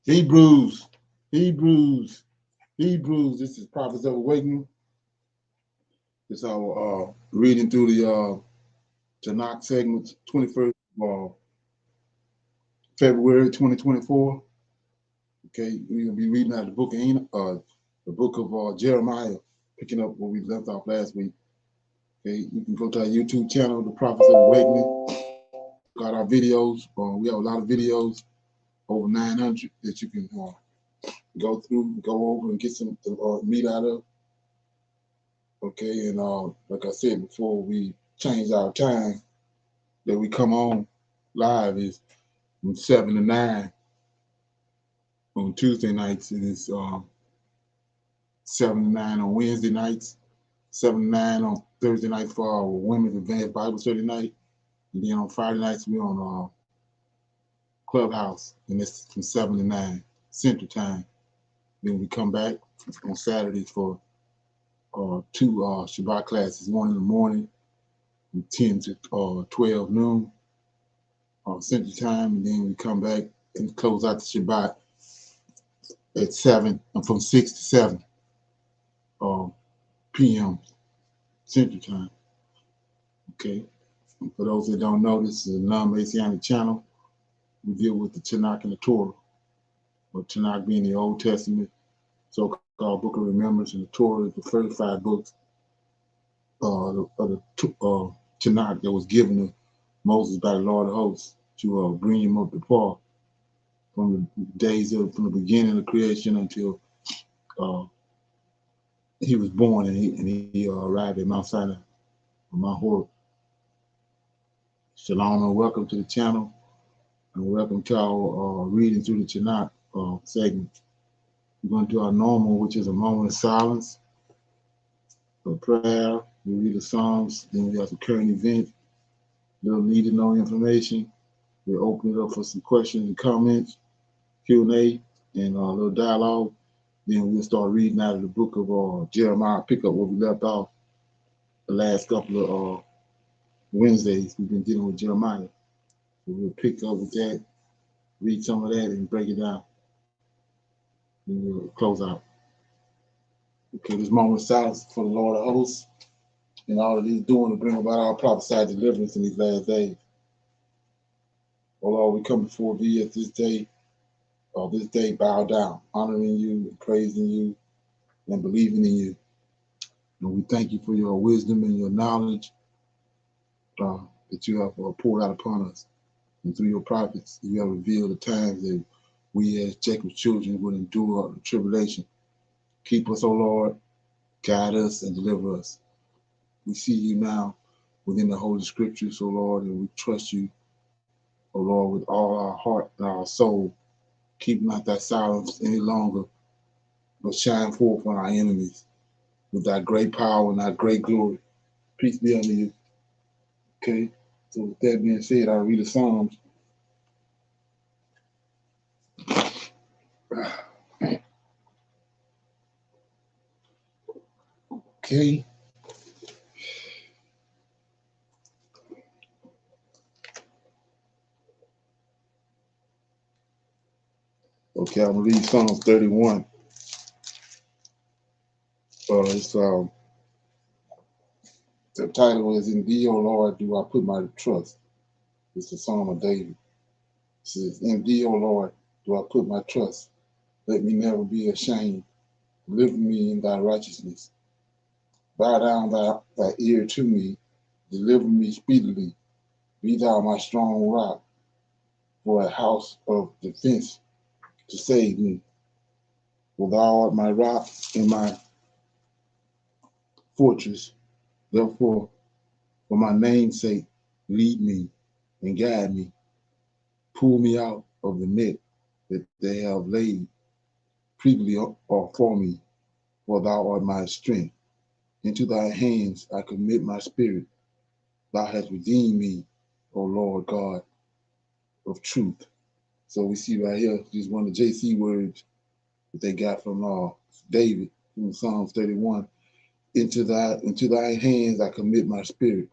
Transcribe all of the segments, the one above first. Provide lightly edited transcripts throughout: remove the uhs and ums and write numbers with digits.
Hebrews, Hebrews, Hebrews. This is Prophets of Awakening. It's our reading through the Tanak segments, 21st of February 2024. Okay, we're gonna be reading out the book of Jeremiah, picking up where we left off last week. Okay, you can go to our YouTube channel, The Prophets of Awakening. Check out our videos. We have a lot of videos, over 900 that you can go through, go over, and get some meat out of. Okay, and like I said before, we changed our time that we come on live is from 7 to 9 on Tuesday nights, and it's 7 to 9 on Wednesday nights, 7 to 9 on Thursday nights for our Women's Advanced Bible Study night, and then on Friday nights we're on Clubhouse, and it's from 7 to 9 Central Time. Then we come back on Saturdays for two Shabbat classes, one in the morning from 10 to 12 noon Central Time, and then we come back and close out the Shabbat at 7, from 6 to 7 p.m. Central Time. Okay. And for those that don't know, this is a non-Messianic channel. We deal with the Tanak and the Torah, or Tanak being the Old Testament, so-called Book of Remembrance, and the Torah is the first 5 books of the Tanak that was given to Moses by the Lord of Hosts to bring him up to par from the beginning of creation until he was born and he arrived at Mount Sinai, Mount Horeb. Shalom and welcome to the channel, and welcome to our reading through the Tanakh segment. We're going to do our normal, which is a moment of silence, a prayer. We read the Psalms, then we have some current events, little need to know information. We'll open it up for some questions and comments, Q&A, and a little dialogue. Then we'll start reading out of the book of Jeremiah, pick up where we left off the last couple of Wednesdays. We've been dealing with Jeremiah. So we'll pick up with that, read some of that, and break it down. And we'll close out. Okay, this moment of silence for the Lord of Hosts and all that he's doing to bring about our prophesied deliverance in these last days. Oh Lord, we come before thee at this day bow down, honoring you and praising you and believing in you. And we thank you for your wisdom and your knowledge that you have poured out upon us. And through your prophets, you have revealed the times that we as Jacob's children would endure the tribulation. Keep us, O Lord, guide us and deliver us. We see you now within the Holy Scriptures, O Lord, and we trust you, O Lord, with all our heart and our soul. Keep not thy silence any longer, but shine forth on our enemies with thy great power and thy great glory. Peace be unto you. Okay, so with that being said, I'll read the Psalms. Okay. Okay, I'm gonna read Psalms 31. The title is "In Thee, O Lord, do I put my trust." It's the Psalm of David. It says, "In Thee, O Lord, do I put my trust. Let me never be ashamed. Deliver me in thy righteousness. Bow down thy ear to me. Deliver me speedily. Be thou my strong rock, for a house of defense to save me. For thou art my rock and my fortress. Therefore, for my name's sake, lead me and guide me. Pull me out of the net that they have laid previously or for me, for thou art my strength. Into thy hands I commit my spirit. Thou hast redeemed me, O Lord God of truth. So we see right here, just one of the JC words that they got from David in Psalms 31. Into thy hands I commit my spirit,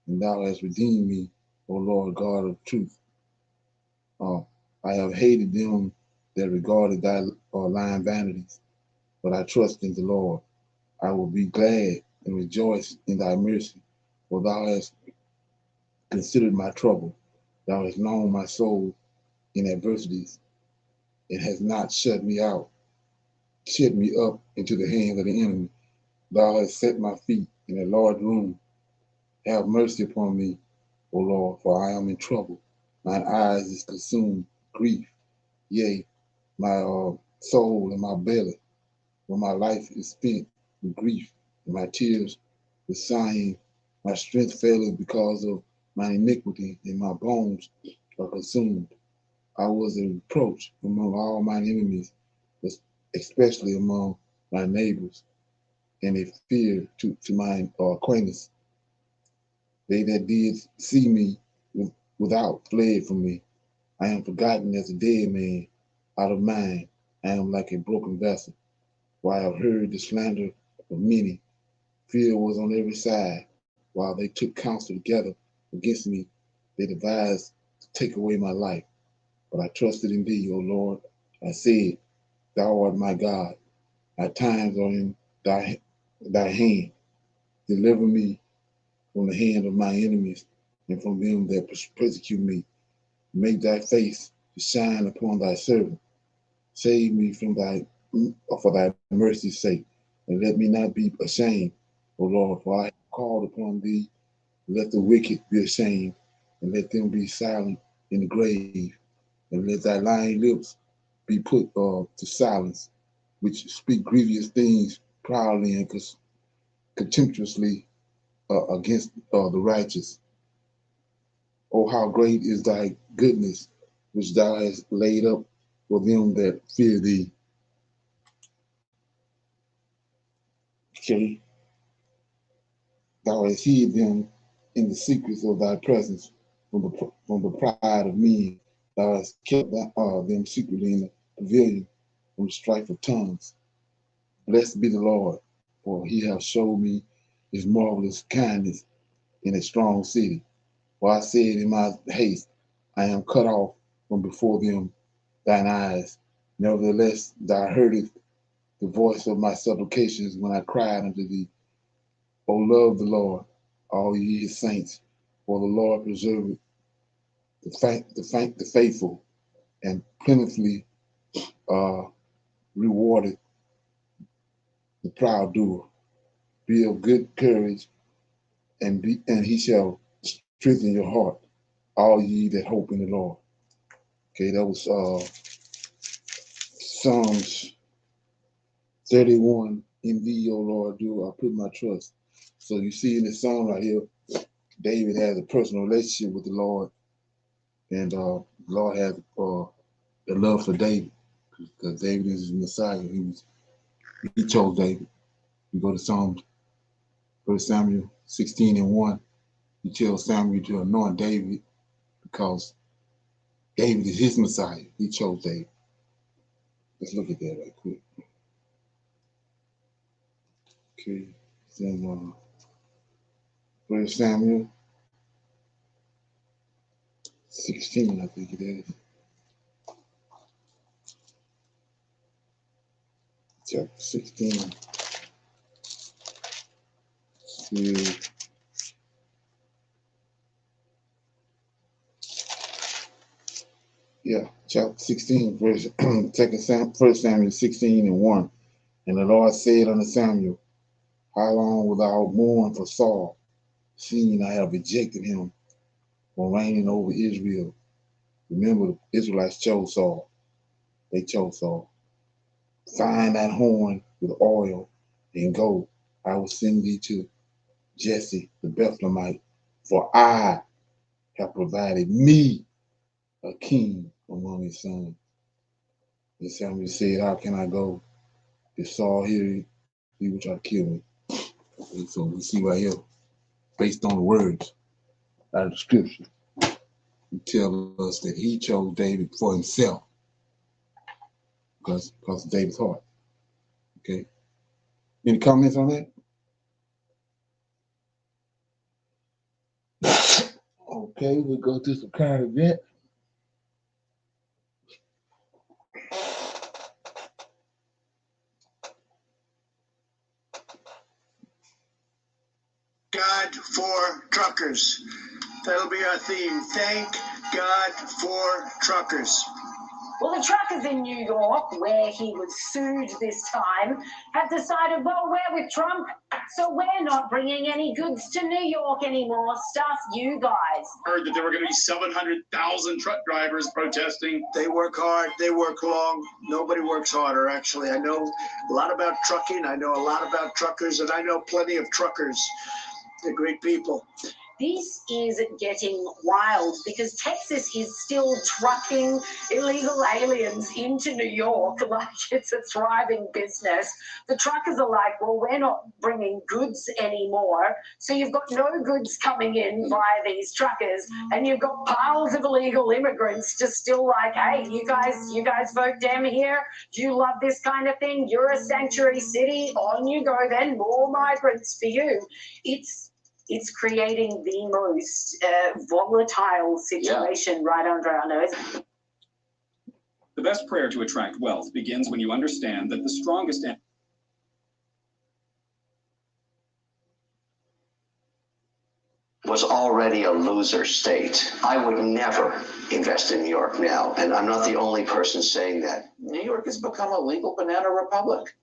and thou hast redeemed me, O Lord God of truth. I have hated them that regarded thy lying vanities, but I trust in the Lord. I will be glad and rejoice in thy mercy, for thou hast considered my trouble. Thou hast known my soul in adversities, and hast not shut me up into the hands of the enemy. Thou hast set my feet in a large room. Have mercy upon me, O Lord, for I am in trouble. Mine eyes is consumed grief, yea, my soul and my belly, for my life is spent with grief, and my tears with sighing. My strength faileth because of my iniquity, and my bones are consumed. I was a reproach among all mine enemies, but especially among my neighbors, and a fear to mine acquaintance. They that did see me without fled from me. I am forgotten as a dead man, out of mind. I am like a broken vessel. For I have heard the slander of many. Fear was on every side. While they took counsel together against me, they devised to take away my life. But I trusted in thee, O Lord. I said, thou art my God. My times are in thy hand. Deliver me from the hand of my enemies and from them that persecute me. Make thy face to shine upon thy servant. Save me for thy mercy's sake, and let me not be ashamed, O Lord, for I have called upon thee. Let the wicked be ashamed, and let them be silent in the grave, and let thy lying lips be put to silence, which speak grievous things proudly and contemptuously against the righteous. Oh, how great is thy goodness, which thou hast laid up for them that fear thee. Okay, thou hast hid them in the secrets of thy presence from the pride of men. Thou hast kept them secretly in the pavilion from the strife of tongues. Blessed be the Lord, for he hath showed me his marvelous kindness in a strong city. For I said in my haste, I am cut off from before them, thine eyes. Nevertheless, thou heardest the voice of my supplications when I cried unto thee. O love the Lord, all ye his saints, for the Lord preserveth the faithful, and plentifully uh, rewarded the proud doer. Be of good courage, and he shall strengthen your heart, all ye that hope in the Lord. Okay, that was Psalms 31. In thee, O Lord, do I put my trust. So you see in this song right here, David has a personal relationship with the Lord, and the Lord has the love for David, because David is his Messiah. He chose David. You go to Psalms 1 Samuel 16:1. He tells Samuel to anoint David because David is his Messiah. He chose David. Let's look at that right quick. Okay, it's in 1 Samuel 16, I think it is. Chapter 16. Chapter 16, verse 1 Samuel 16:1. And the Lord said unto Samuel, how long wilt thou mourn for Saul, seeing I have rejected him from reigning over Israel? Remember, the Israelites chose Saul. They chose Saul. Find that horn with oil and go. I will send thee to Jesse the Bethlehemite, for I have provided me a king among his sons. And Samuel said, how can I go? If Saul hear, he will try to kill me. And so we see right here, based on the words out of the scripture, he tells us that he chose David for himself because of David's heart. Okay. Any comments on that? Okay, we'll go to some current event. God for truckers. That'll be our theme. Thank God for truckers. Well, the truckers in New York, where he was sued this time, have decided, well, we're with Trump, so we're not bringing any goods to New York anymore. Stuff you guys. Heard that there were going to be 700,000 truck drivers protesting. They work hard. They work long. Nobody works harder, actually. I know a lot about trucking. I know a lot about truckers, and I know plenty of truckers. They're great people. This is getting wild because Texas is still trucking illegal aliens into New York like it's a thriving business. The truckers are like, well, we're not bringing goods anymore. So you've got no goods coming in via these truckers, and you've got piles of illegal immigrants just still like, hey, you guys vote Dem here? Do you love this kind of thing? You're a sanctuary city. On you go then. More migrants for you. It's creating the most volatile situation right under our nose. The best prayer to attract wealth begins when you understand that the strongest was already a loser state. I would never invest in New York now, and I'm not the only person saying that. New York has become a legal banana republic.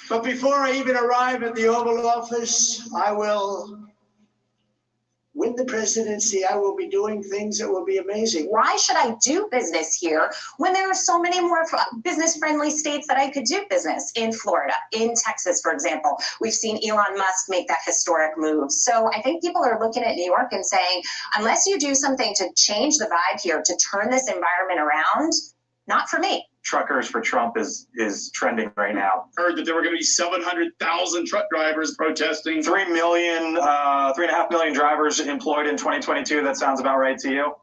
But before I even arrive at the Oval Office, I will win the presidency. I will be doing things that will be amazing. Why should I do business here when there are so many more business-friendly states that I could do business? In Florida, in Texas, for example. We've seen Elon Musk make that historic move. So I think people are looking at New York and saying, unless you do something to change the vibe here, to turn this environment around, not for me. Truckers for Trump is trending right now. Heard that there were going to be 700,000 truck drivers protesting. 3.5 million drivers employed in 2022. That sounds about right to you?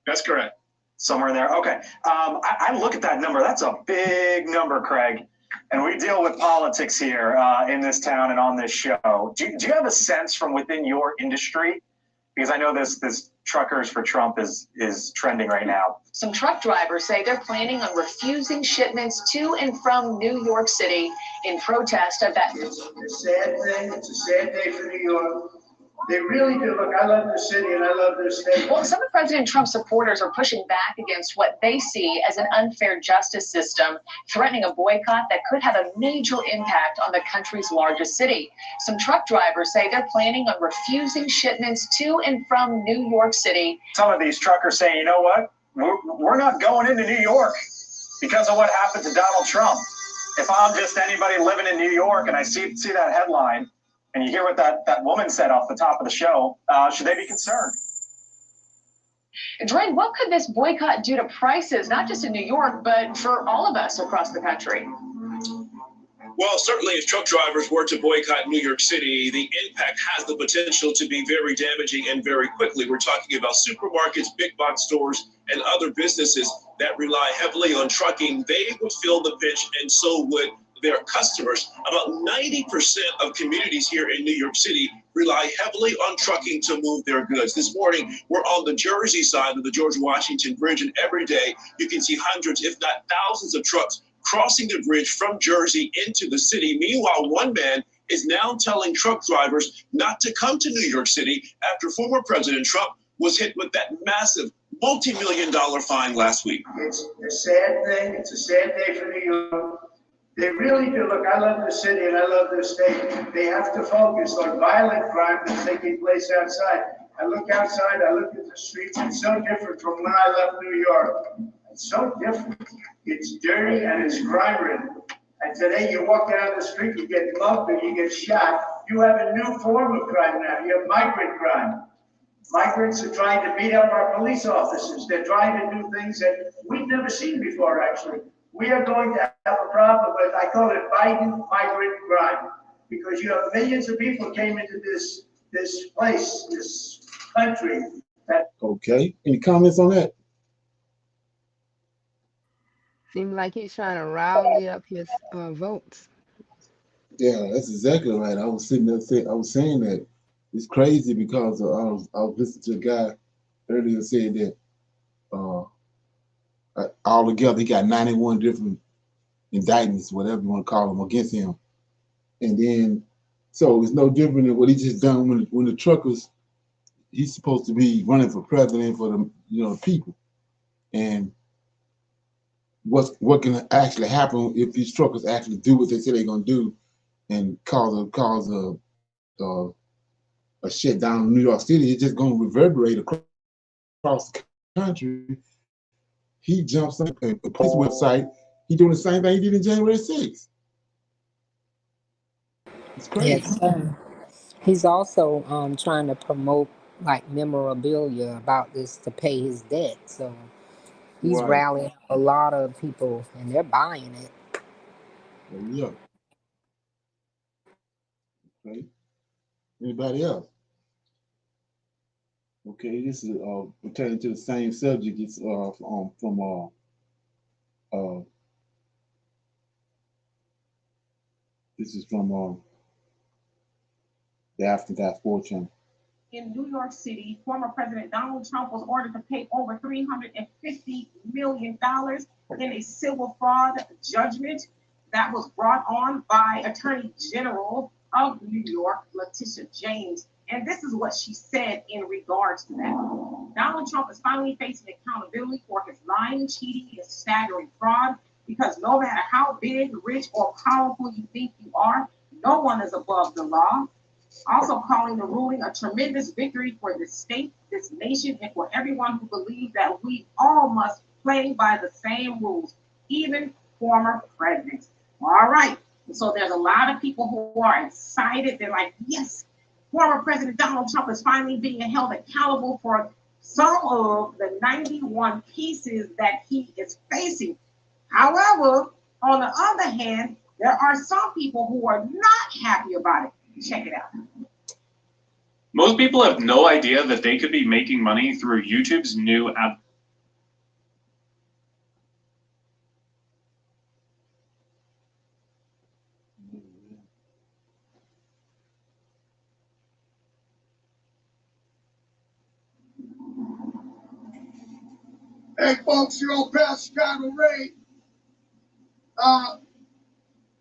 That's correct. Somewhere in there. Okay. I look at that number. That's a big number, Craig. And we deal with politics here in this town and on this show. Do you have a sense from within your industry? Because I know this Truckers for Trump is trending right now. Some truck drivers say they're planning on refusing shipments to and from New York City in protest of that. It's a sad thing. It's a sad day for New York. They really do. Look, I love this city and I love this state. Well, some of President Trump's supporters are pushing back against what they see as an unfair justice system, threatening a boycott that could have a major impact on the country's largest city. Some truck drivers say they're planning on refusing shipments to and from New York City. Some of these truckers saying, you know what? We're not going into New York because of what happened to Donald Trump. If I'm just anybody living in New York and I see that headline, and you hear what that woman said off the top of the show, should they be concerned? Dwayne, what could this boycott do to prices, not just in New York, but for all of us across the country? Well, certainly if truck drivers were to boycott New York City, the impact has the potential to be very damaging and very quickly. We're talking about supermarkets, big box stores, and other businesses that rely heavily on trucking. They would feel the pinch, and so would their customers. About 90% of communities here in New York City rely heavily on trucking to move their goods. This morning, we're on the Jersey side of the George Washington Bridge, and every day you can see hundreds, if not thousands of trucks crossing the bridge from Jersey into the city. Meanwhile, one man is now telling truck drivers not to come to New York City after former President Trump was hit with that massive multi-million-dollar fine last week. It's a sad thing. It's a sad day for New York. They really do. Look, I love this city and I love this state. They have to focus on violent crime that's taking place outside. I look outside, I look at the streets. It's so different from when I left New York. It's so different. It's dirty and it's crime-ridden. And today you walk down the street, you get mugged or you get shot. You have a new form of crime now. You have migrant crime. Migrants are trying to beat up our police officers. They're trying to do things that we've never seen before, actually. We are going to have a problem with, I call it Biden migrant crime, because you have millions of people came into this place, this country. Okay. Any comments on that? Seems like he's trying to rally up his votes. Yeah, that's exactly right. I was sitting there saying, I was saying that it's crazy because I was listening to a guy earlier said that all together he got 91 different indictments, whatever you want to call them, against him. And then So it's no different than what he just done when the truckers. He's supposed to be running for president for the the people, and what can actually happen if these truckers actually do what they say they're gonna do and cause a shit down in New York City? It's just gonna reverberate across the country. He jumps on his website. He doing the same thing he did in January 6th. It's crazy. Yes, he's also trying to promote like memorabilia about this to pay his debt. So he's Right. rallying a lot of people, and they're buying it. Yeah. Okay. Anybody else? Okay, this is pertaining to the same subject. It's from this is from the African Diaspora Channel. In New York City, former President Donald Trump was ordered to pay over $350 million in a civil fraud judgment that was brought on by Attorney General of New York, Letitia James. And this is what she said in regards to that. Donald Trump is finally facing accountability for his lying, cheating, and staggering fraud, because no matter how big, rich, or powerful you think you are, no one is above the law. Also calling the ruling a tremendous victory for this state, this nation, and for everyone who believes that we all must play by the same rules, even former presidents. All right. So there's a lot of people who are excited. They're like, yes, former President Donald Trump is finally being held accountable for some of the 91 cases that he is facing. However, on the other hand, there are some people who are not happy about it. Check it out. Most people have no idea that they could be making money through YouTube's new app. Hey, folks, your old pal Chicago Ray.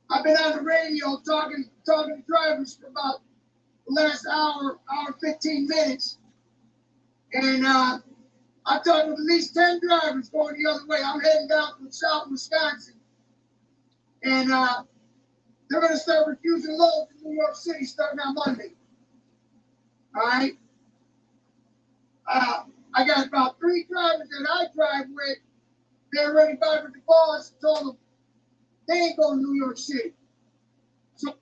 I've been on the radio talking to drivers for about the last hour 15 minutes. And I talked with at least 10 drivers going the other way. I'm heading down from South Wisconsin. And they're going to start refusing loads in New York City starting on Monday. All right? I got about 3 drivers that I drive with. They're already bothered the boss and told them they ain't going to New York City. So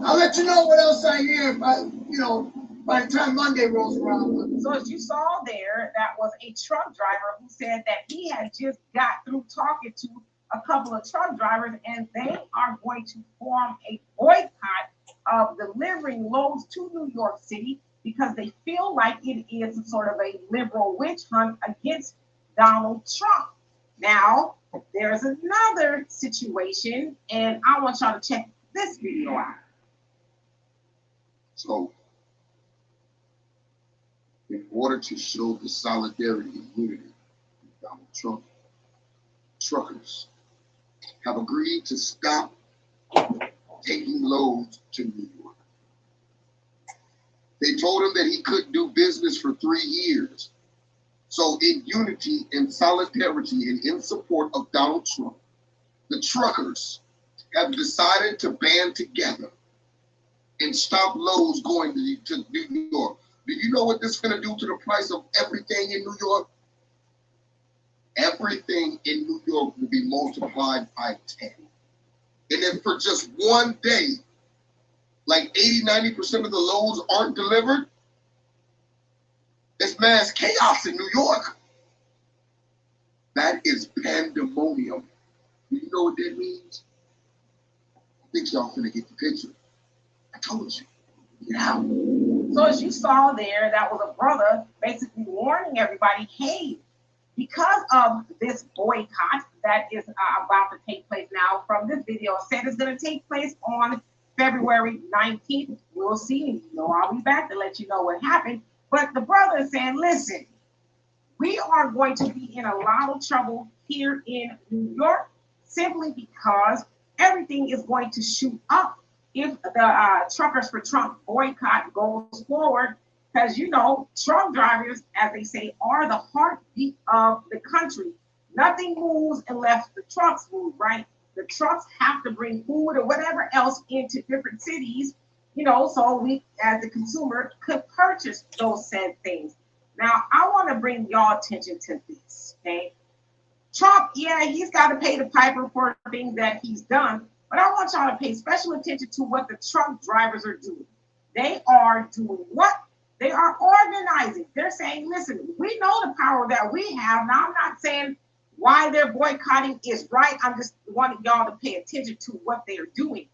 I'll let you know what else I hear by the time Monday rolls around. So as you saw there, that was a truck driver who said that he had just got through talking to a couple of truck drivers, and they are going to form a boycott of delivering loads to New York City because they feel like it is sort of a liberal witch hunt against Donald Trump. Now, there's another situation, and I want y'all to check this video out. So, in order to show the solidarity and unity with Donald Trump, truckers have agreed to stop taking loads to New York. They told him that he couldn't do business for 3 years. So in unity and solidarity and in support of Donald Trump, the truckers have decided to band together and stop loads going to New York. Do you know what this is going to do to the price of everything in New York? Everything in New York will be multiplied by 10. And then for just one day, like 80-90% of the loads aren't delivered, it's mass chaos in New York. That is pandemonium. Do you know what that means? I think y'all finna get the picture. I told you. Get out. So as you saw there, that was a brother basically warning everybody, hey, because of this boycott that is about to take place now, from this video, said it's going to take place on February 19th. We'll see. I'll be back to let you know what happened. But the brother is saying, listen, we are going to be in a lot of trouble here in New York simply because everything is going to shoot up if the Truckers for Trump boycott goes forward, because truck drivers, as they say, are the heartbeat of the country. Nothing moves unless the trucks move, right? The trucks have to bring food or whatever else into different cities, so we, as the consumer, could purchase those said things. Now, I want to bring y'all attention to this, okay? Trump, yeah, he's got to pay the piper for things that he's done, but I want y'all to pay special attention to what the truck drivers are doing. They are doing what? They are organizing. They're saying, listen, we know the power that we have. Now, I'm not saying why they're boycotting is right. I'm just wanting y'all to pay attention to what they are doing.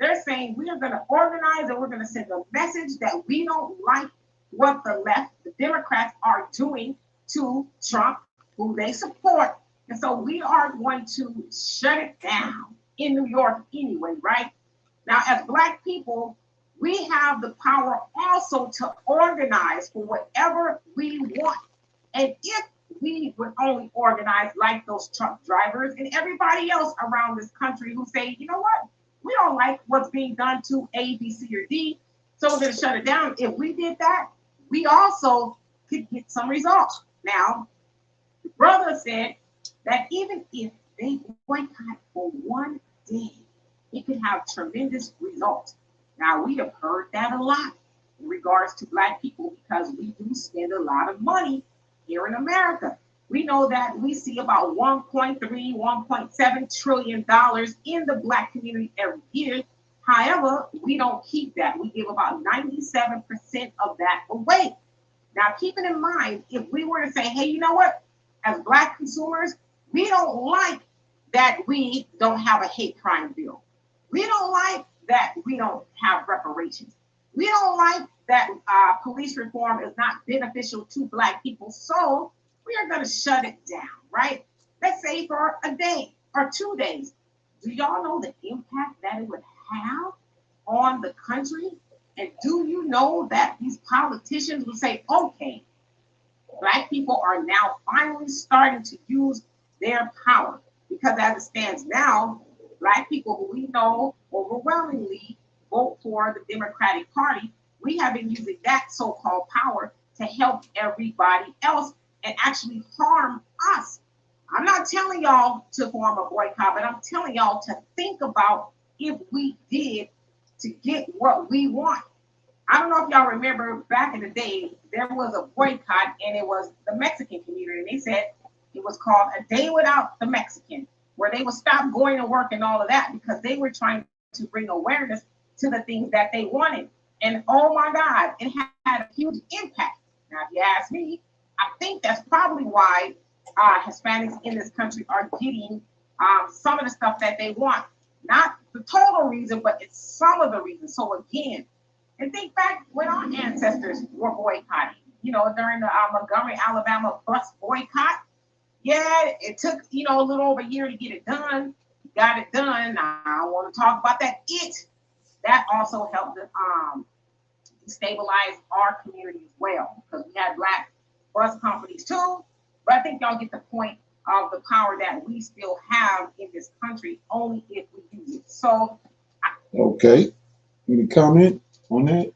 They're saying we are going to organize and we're going to send a message that we don't like what the left, the Democrats, are doing to Trump, who they support. And so we are going to shut it down in New York anyway, right? Now, as Black people, we have the power also to organize for whatever we want. And if we would only organize like those truck drivers and everybody else around this country who say, you know what, we don't like what's being done to A, B, C, or D, so we're going to shut it down. If we did that, we also could get some results. Now, the brother said that even if they boycott for one day, it could have tremendous results. Now, we have heard that a lot in regards to Black people because we do spend a lot of money here in America. We know that we see about $1.3, $1.7 trillion in the Black community every year. However, we don't keep that. We give about 97% of that away. Now, keeping in mind, if we were to say, hey, you know what? As Black consumers, we don't like that we don't have a hate crime bill. We don't like that we don't have reparations. We don't like that police reform is not beneficial to Black people. So we are going to shut it down, right? Let's say for a day or 2 days. Do y'all know the impact that it would have on the country? And do you know that these politicians will say, okay, Black people are now finally starting to use their power? Because as it stands now, Black people who we know overwhelmingly vote for the Democratic Party, we have been using that so-called power to help everybody else and actually harm us. I'm not telling y'all to form a boycott, but I'm telling y'all to think about if we did to get what we want. I don't know if y'all remember back in the day, there was a boycott and it was the Mexican community. And they said it was called A Day Without the Mexican, where they would stop going to work and all of that because they were trying to bring awareness to the things that they wanted. And oh my God, it had a huge impact. Now, if you ask me, I think that's probably why Hispanics in this country are getting some of the stuff that they want. Not the total reason, but it's some of the reasons. So again, and think back when our ancestors were boycotting, during the Montgomery, Alabama bus boycott. Yeah, it took, a little over a year to get it done. Got it done. Now, I want to talk about that. That also helped stabilize our community as well, because we had Black bus companies too. But I think y'all get the point of the power that we still have in this country, only if we use it. So, okay, any comment on that?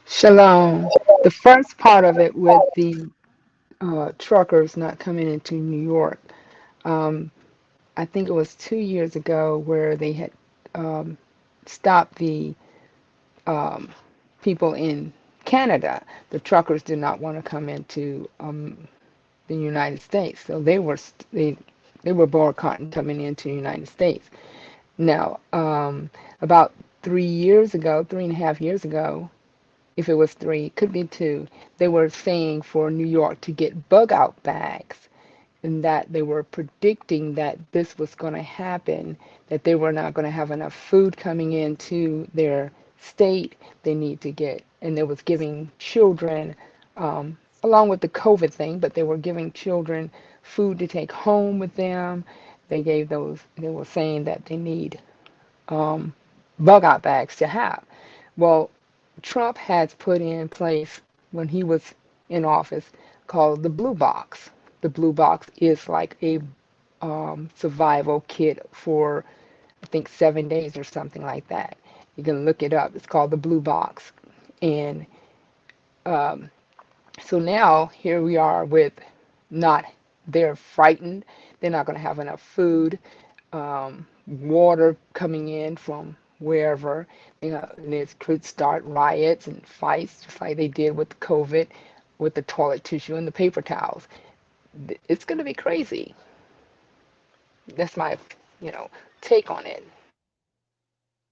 Shalom. The first part of it with the truckers not coming into New York, I think it was 2 years ago where they had stopped the people in Canada. The truckers did not want to come into the United States, so they were boycotting coming into the United States. Now, about 3.5 years ago, if it was 3, could be 2, they were saying for New York to get bug out bags, and that they were predicting that this was going to happen, that they were not going to have enough food coming into their state. They need to get, and they was giving children, along with the COVID thing, but they were giving children food to take home with them. They were saying that they need bug out bags to have. Well, Trump has put in place, when he was in office, called the Blue Box. The Blue Box is like a survival kit for I think 7 days or something like that. You can look it up. It's called the Blue Box. And um, so now here we are with not, they're frightened. They're not going to have enough food, water coming in from wherever. And it could start riots and fights, just like they did with COVID, with the toilet tissue and the paper towels. It's going to be crazy. That's my, take on it.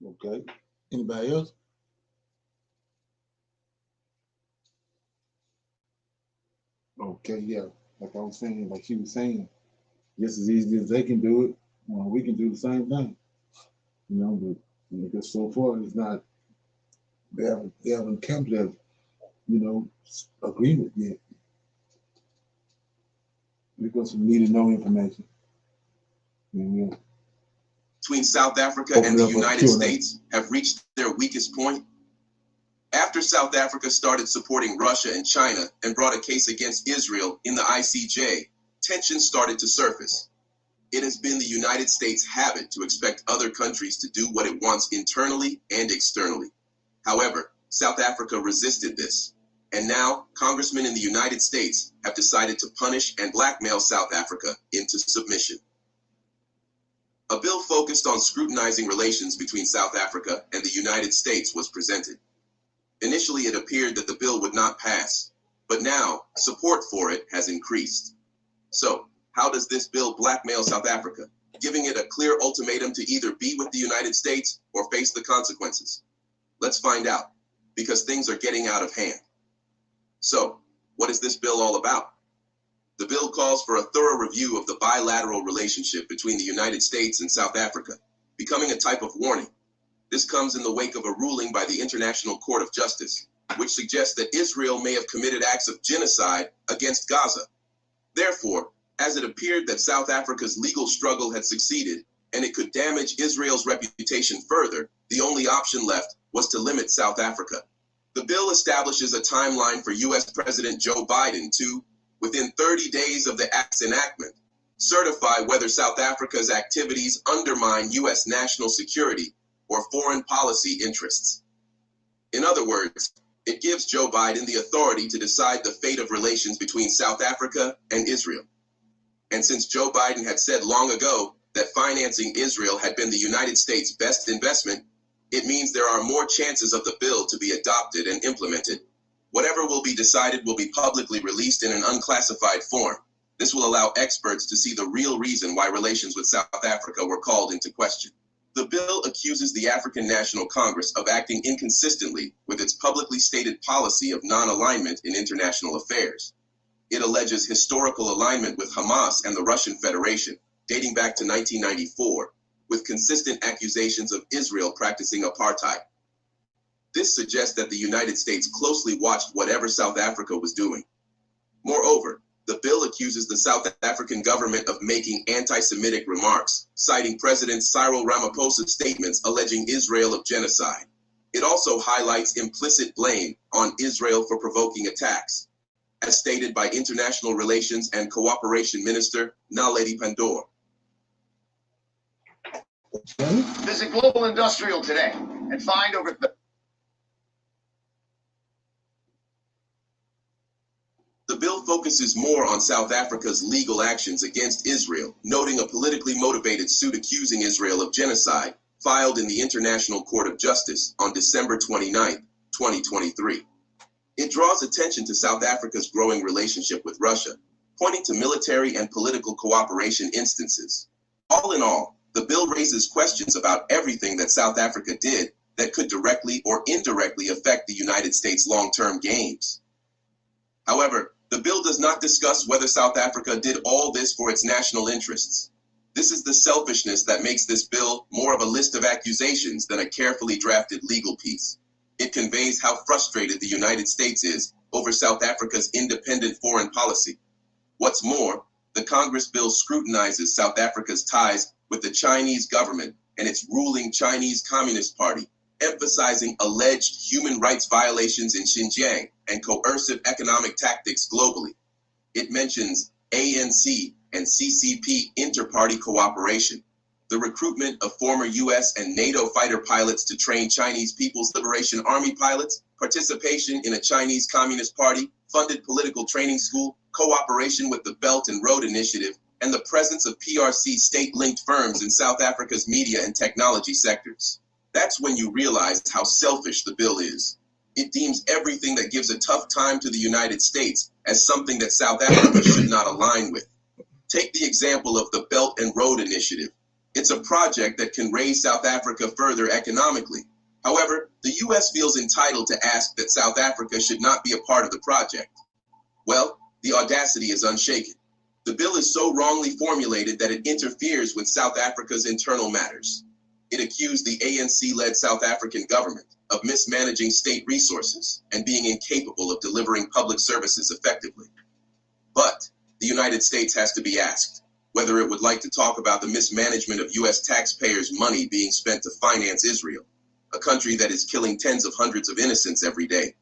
Okay. Anybody else? Okay, yeah. Like I was saying, like she was saying, just as easy as they can do it, we can do the same thing. But because so far it's not, they haven't come to, agreement yet. Because we need to know information. Between South Africa and the United States have reached their weakest point. After South Africa started supporting Russia and China and brought a case against Israel in the ICJ, tensions started to surface. It has been the United States' habit to expect other countries to do what it wants internally and externally. However, South Africa resisted this, and now congressmen in the United States have decided to punish and blackmail South Africa into submission. A bill focused on scrutinizing relations between South Africa and the United States was presented. Initially, it appeared that the bill would not pass, but now support for it has increased. So, how does this bill blackmail South Africa, giving it a clear ultimatum to either be with the United States or face the consequences? Let's find out, because things are getting out of hand. So, what is this bill all about? The bill calls for a thorough review of the bilateral relationship between the United States and South Africa, becoming a type of warning. This comes in the wake of a ruling by the International Court of Justice, which suggests that Israel may have committed acts of genocide against Gaza. Therefore, as it appeared that South Africa's legal struggle had succeeded and it could damage Israel's reputation further, the only option left was to limit South Africa. The bill establishes a timeline for U.S. President Joe Biden to, within 30 days of the act's enactment, certify whether South Africa's activities undermine U.S. national security or foreign policy interests. In other words, it gives Joe Biden the authority to decide the fate of relations between South Africa and Israel. And since Joe Biden had said long ago that financing Israel had been the United States' best investment, it means there are more chances of the bill to be adopted and implemented. Whatever will be decided will be publicly released in an unclassified form. This will allow experts to see the real reason why relations with South Africa were called into question. The bill accuses the African National Congress of acting inconsistently with its publicly stated policy of non-alignment in international affairs. It alleges historical alignment with Hamas and the Russian Federation, dating back to 1994, with consistent accusations of Israel practicing apartheid. This suggests that the United States closely watched whatever South Africa was doing. Moreover, the bill accuses the South African government of making anti-Semitic remarks, citing President Cyril Ramaphosa's statements alleging Israel of genocide. It also highlights implicit blame on Israel for provoking attacks, as stated by International Relations and Cooperation Minister Naledi Pandor. Visit Global Industrial today and find over The bill focuses more on South Africa's legal actions against Israel, noting a politically motivated suit accusing Israel of genocide, filed in the International Court of Justice on December 29, 2023. It draws attention to South Africa's growing relationship with Russia, pointing to military and political cooperation instances. All in all, the bill raises questions about everything that South Africa did that could directly or indirectly affect the United States' long-term gains. However, the bill does not discuss whether South Africa did all this for its national interests. This is the selfishness that makes this bill more of a list of accusations than a carefully drafted legal piece. It conveys how frustrated the United States is over South Africa's independent foreign policy. What's more, the Congress bill scrutinizes South Africa's ties with the Chinese government and its ruling Chinese Communist Party, emphasizing alleged human rights violations in Xinjiang and coercive economic tactics globally. It mentions ANC and CCP inter-party cooperation. the recruitment of former U.S. and NATO fighter pilots to train Chinese People's Liberation Army pilots, participation in a Chinese Communist Party funded political training school, cooperation with the Belt and Road Initiative, and the presence of PRC state-linked firms in South Africa's media and technology sectors. That's when you realize how selfish the bill is. It deems everything that gives a tough time to the United States as something that South Africa should not align with. Take the example of the Belt and Road Initiative. It's a project that can raise South Africa further economically. However, the U.S. feels entitled to ask that South Africa should not be a part of the project. Well, the audacity is unshaken. The bill is so wrongly formulated that it interferes with South Africa's internal matters. It accused the ANC-led South African government of mismanaging state resources and being incapable of delivering public services effectively. But the United States has to be asked whether it would like to talk about the mismanagement of U.S. taxpayers' money being spent to finance Israel, a country that is killing tens of hundreds of innocents every day.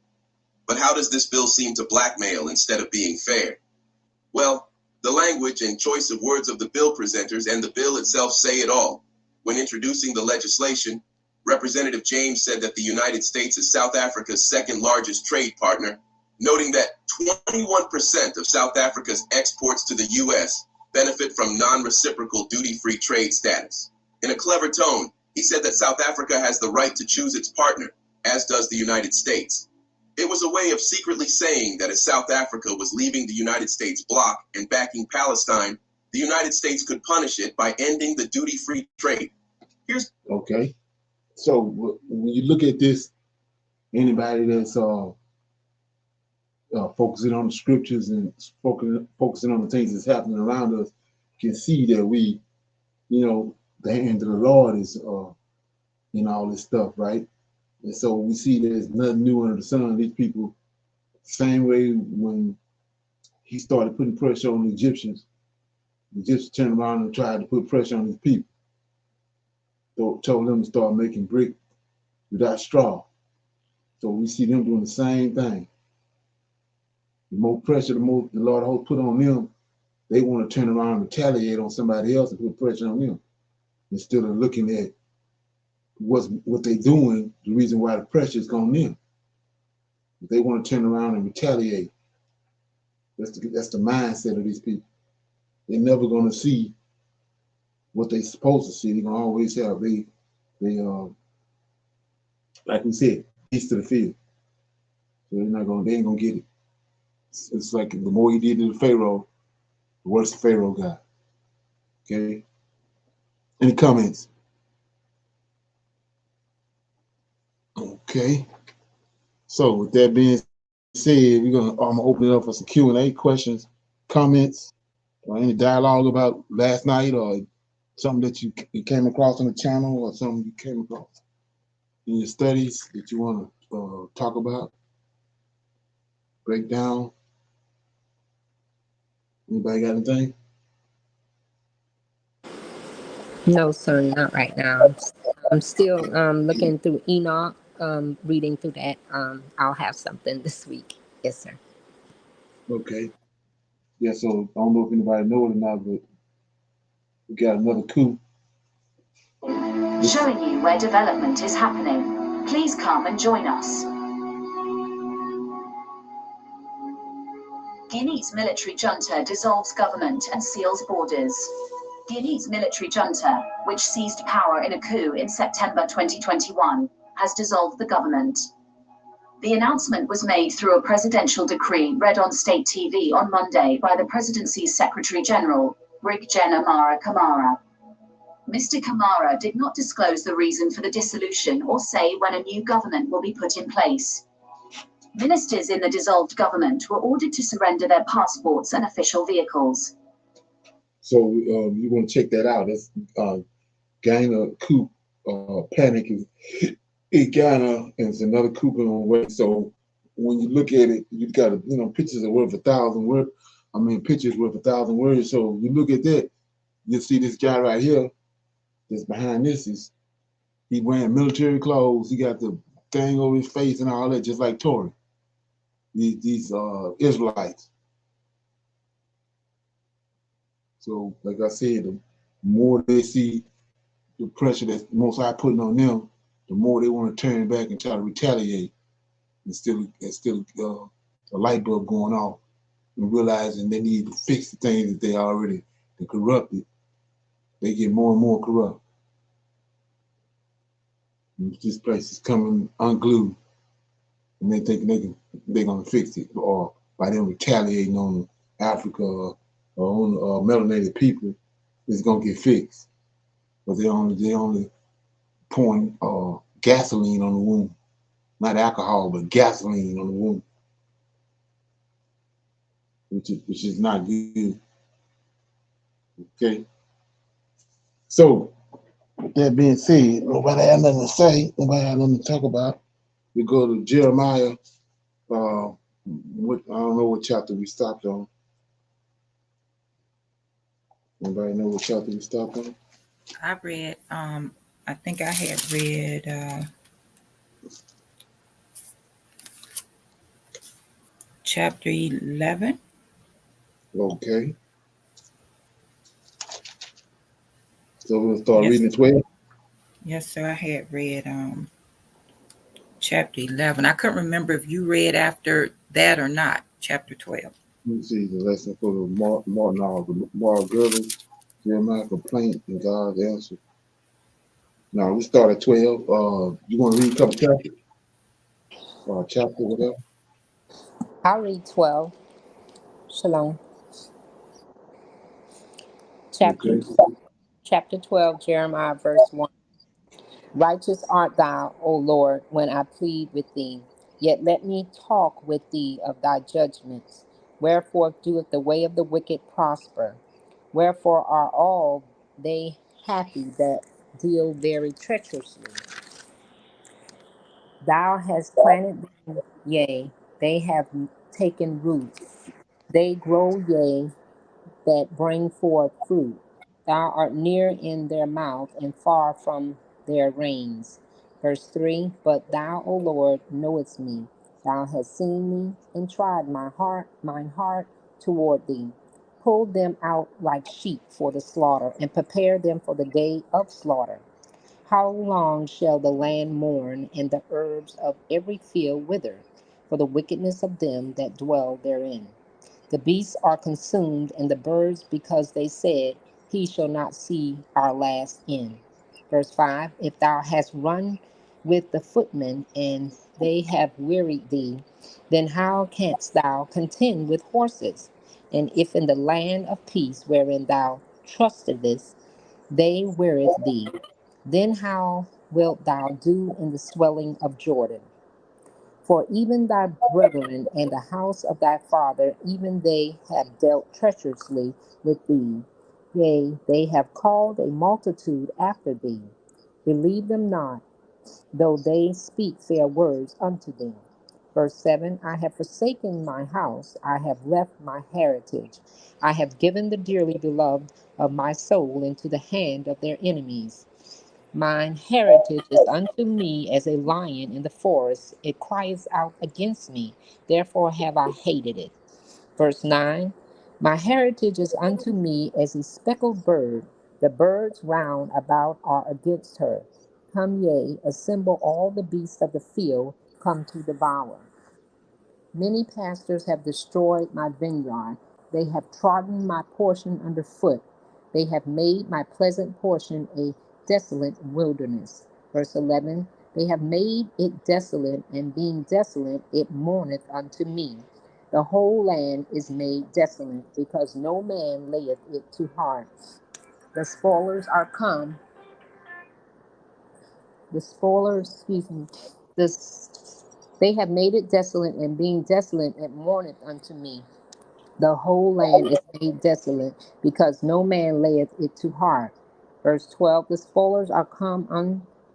But how does this bill seem to blackmail instead of being fair? Well, the language and choice of words of the bill presenters and the bill itself say it all. When introducing the legislation, Representative James said that the United States is South Africa's second largest trade partner, noting that 21% of South Africa's exports to the U.S. benefit from non-reciprocal duty-free trade status. In a clever tone, he said that South Africa has the right to choose its partner, as does the United States. It was a way of secretly saying that as South Africa was leaving the United States bloc and backing Palestine, the United States could punish it by ending the duty-free trade. Okay. So when you look at this, anybody that's focusing on the scriptures and focusing on the things that's happening around us can see that we, the hand of the Lord is in all this stuff, right? And so we see there's nothing new under the sun. These people, same way when he started putting pressure on the Egyptians turned around and tried to put pressure on his people. Told them to start making brick without straw. So we see them doing the same thing. The more pressure the Lord host put on them, they want to turn around and retaliate on somebody else and put pressure on them instead of looking at what they're doing, the reason why the pressure is on them. They want to turn around and retaliate. That's the mindset of these people. They're never going to see what they're supposed to see. They're going to always have, they like we said, piece to the field. So they ain't going to get it. It's like the more he did to the Pharaoh, the worse the Pharaoh got. Okay? Any comments? Okay. So with that being said, I'm gonna open it up for some Q&A, questions, comments, or any dialogue about last night or something that you came across on the channel or something you came across in your studies that you want to talk about, break down. Anybody got anything? No, sir, not right now. I'm still looking through Enoch, reading through that. I'll have something this week. Yes, sir. Okay. Yeah, so I don't know if anybody knows it or not, but we got another coup. Showing you where development is happening. Please come and join us. Guinea's military junta dissolves government and seals borders. Guinea's military junta, which seized power in a coup in September 2021, has dissolved the government. The announcement was made through a presidential decree read on state TV on Monday by the presidency's Secretary General, Brig Gen Amara Kamara. Mr. Kamara did not disclose the reason for the dissolution or say when a new government will be put in place. Ministers in the dissolved government were ordered to surrender their passports and official vehicles. So you want to check that out. That's Ghana coup panic is Ghana, and it's another coup on the way. So when you look at it, you've got pictures are worth 1,000 words. Pictures worth 1,000 words. So you look at that, you see this guy right here that's behind this he wearing military clothes. He got the thing over his face and all that, just like Tory. These Israelites. So, like I said, the more they see the pressure that Most High putting on them, the more they want to turn back and try to retaliate, instead of a light bulb going off and realizing they need to fix the things that they already corrupted. They get more and more corrupt. And this place is coming unglued, and they think they're gonna fix it, or by them retaliating on Africa or on melanated people, it's gonna get fixed. But they only pouring gasoline on the wound, not alcohol, but gasoline on the wound, which is not good. Okay. So that being said, nobody had nothing to say. Nobody had nothing to talk about. We go to Jeremiah. I don't know what chapter we stopped on. Anybody know what chapter we stopped on? I read. I think I had read. Chapter 11. Okay. So we'll start reading 12. Yes, sir. I had read chapter 11. I couldn't remember if you read after that or not. Chapter 12. Let me see the lesson for the moral girdle, Jeremiah complaint, and God's answer. Now we start at 12. You want to read a couple chapters? Chapter, whatever. I'll read 12. Shalom. Okay. Chapter 12, Jeremiah, verse 1. Righteous art thou, O Lord, when I plead with thee. Yet let me talk with thee of thy judgments. Wherefore doeth the way of the wicked prosper? Wherefore are all they happy that deal very treacherously? Thou hast planted them, yea, they have taken root. They grow, yea, that bring forth fruit. Thou art near in their mouth and far from their reins. Verse 3. But thou, O Lord, knowest me. Thou hast seen me and tried mine heart toward thee. Pull them out like sheep for the slaughter, and prepare them for the day of slaughter. How long shall the land mourn, and the herbs of every field wither, for the wickedness of them that dwell therein? The beasts are consumed, and the birds, because they said, he shall not see our last end. Verse 5. If thou hast run with the footmen, and they have wearied thee, then how canst thou contend with horses? And if in the land of peace wherein thou trustedest, they wearied thee, then how wilt thou do in the swelling of Jordan? For even thy brethren and the house of thy father, even they have dealt treacherously with thee. Yea, they have called a multitude after thee. Believe them not, though they speak fair words unto thee. Verse 7. I have forsaken my house, I have left my heritage. I have given the dearly beloved of my soul into the hand of their enemies. Mine heritage is unto me as a lion in the forest. It cries out against me. Therefore have I hated it. Verse 9. My heritage is unto me as a speckled bird. The birds round about are against her. Come, yea, assemble all the beasts of the field, come to devour. Many pastors have destroyed my vineyard. They have trodden my portion under foot. They have made my pleasant portion a desolate wilderness. Verse 11. They have made it desolate, and being desolate, it mourneth unto me. The whole land is made desolate, because no man layeth it to heart. The spoilers are come. The spoilers, excuse me. They have made it desolate, and being desolate, it mourneth unto me. The whole land is made desolate, because no man layeth it to heart. Verse 12. The spoilers are come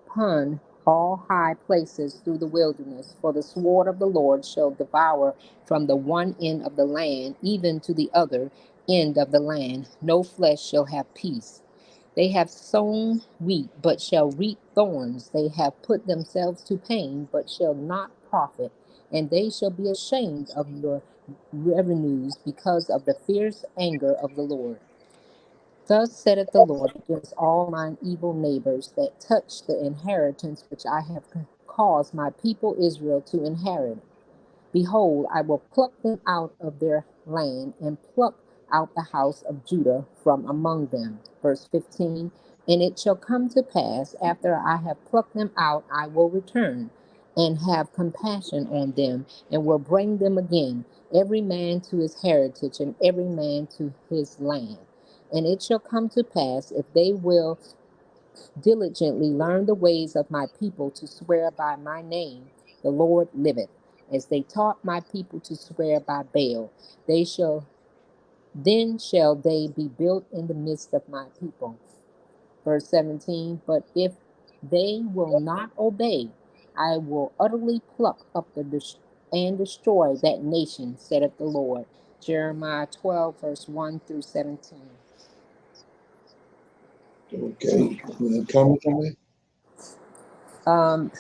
upon all high places through the wilderness, for the sword of the Lord shall devour from the one end of the land even to the other end of the land. No flesh shall have peace. They have sown wheat, but shall reap thorns. They have put themselves to pain, but shall not profit. And they shall be ashamed of your revenues because of the fierce anger of the Lord. Thus saith the Lord against all mine evil neighbors that touch the inheritance which I have caused my people Israel to inherit. Behold, I will pluck them out of their land and pluck out the house of Judah from among them. Verse 15, and it shall come to pass, after I have plucked them out, I will return and have compassion on them, and will bring them again, every man to his heritage, and every man to his land. And it shall come to pass, if they will diligently learn the ways of my people to swear by my name, the Lord liveth, as they taught my people to swear by Baal, then shall they be built in the midst of my people. Verse 17, but if they will not obey, I will utterly pluck up and destroy that nation, saith the Lord. Jeremiah 12, verse 1 through 17. Okay. Any comments on that?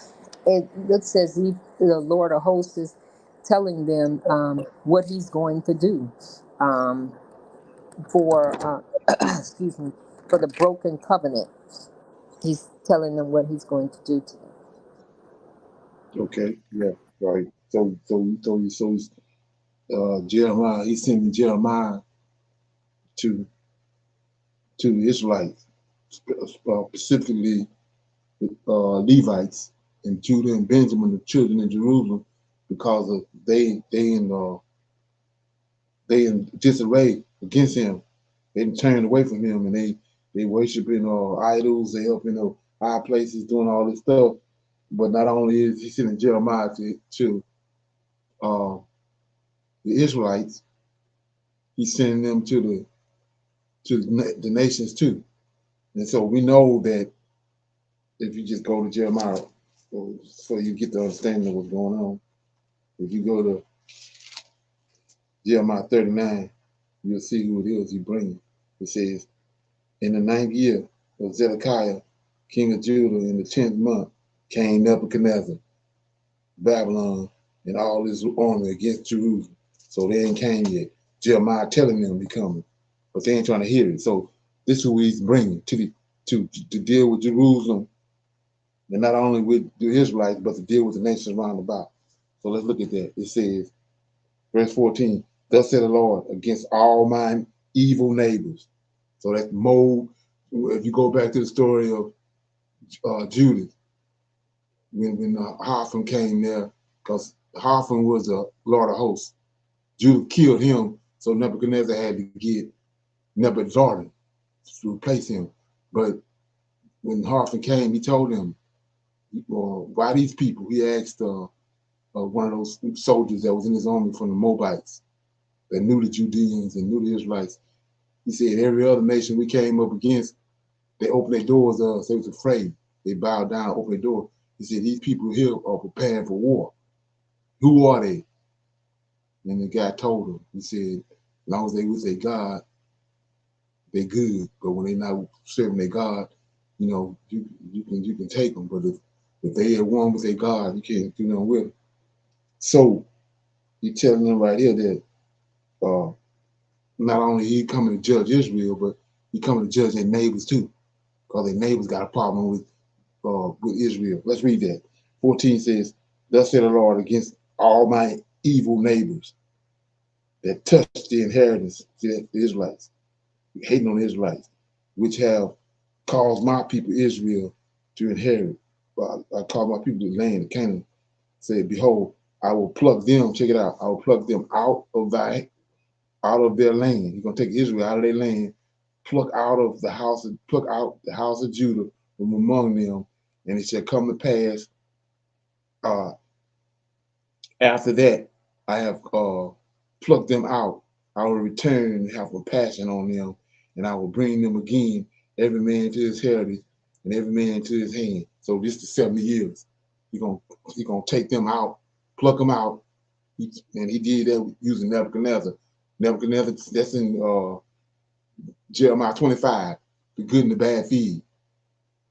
It looks as if the Lord of hosts is telling them what he's going to do for excuse me, for the broken covenant. He's telling them what he's going to do to them. Okay. Yeah. Right. So Jeremiah, he's sending Jeremiah to the Israelites, specifically Levites and Judah and Benjamin, the children in Jerusalem, because of they in disarray against him. They turned away from him, and they worshiping idols. They up in high places doing all this stuff. But not only is he sending Jeremiah to the Israelites, he's sending them to the nations too. And so we know that if you just go to Jeremiah, so you get the understanding of what's going on. If you go to Jeremiah 39, you'll see who it is he brings. It says, in the 9th year of Zedekiah, king of Judah, in the 10th month, came Nebuchadnezzar, Babylon, and all his army against Jerusalem. So they ain't came yet. Jeremiah telling them he coming, but they ain't trying to hear it. So this is who he's bringing to deal with Jerusalem, and not only with the Israelites, but to deal with the nations round about. So let's look at that. It says, verse 14, thus said the Lord, against all mine evil neighbors. So that's mold. If you go back to the story of Judah, when Hopham came there, because Hopham was the Lord of hosts. Judah killed him, so Nebuchadnezzar had to get Nebuchadnezzar to replace him. But when Hopham came, he told him, why these people? He asked one of those soldiers that was in his army from the Moabites that knew the Judeans and knew the Israelites. He said, every other nation we came up against, they opened their doors to us. They was afraid. They bowed down, opened their door. He said, these people here are preparing for war. Who are they? And the guy told him, he said, as long as they with their God, they good. But when they not serving their God, you know, you can take them. But if they are one with their God, you can't do nothing with them. So he telling them right here that not only he coming to judge Israel, but he coming to judge their neighbors too, because their neighbors got a problem with Israel. Let's read that. 14 says, thus said the Lord, against all my evil neighbors that touch the inheritance, the Israelites, hating on the Israelites, which have caused my people Israel to inherit. I call my people the land of Canaan. Say, behold, I will pluck them, check it out, I will pluck them out of their land. He's gonna take Israel out of their land, pluck out the house of Judah from among them, and it shall come to pass after that I have plucked them out. I will return and have compassion on them, and I will bring them again, every man to his heritage and every man to his hand. So this is 70 years. He's gonna take them out, pluck them out, and he did that using Nebuchadnezzar. Nebuchadnezzar, that's in Jeremiah 25, the good and the bad feed.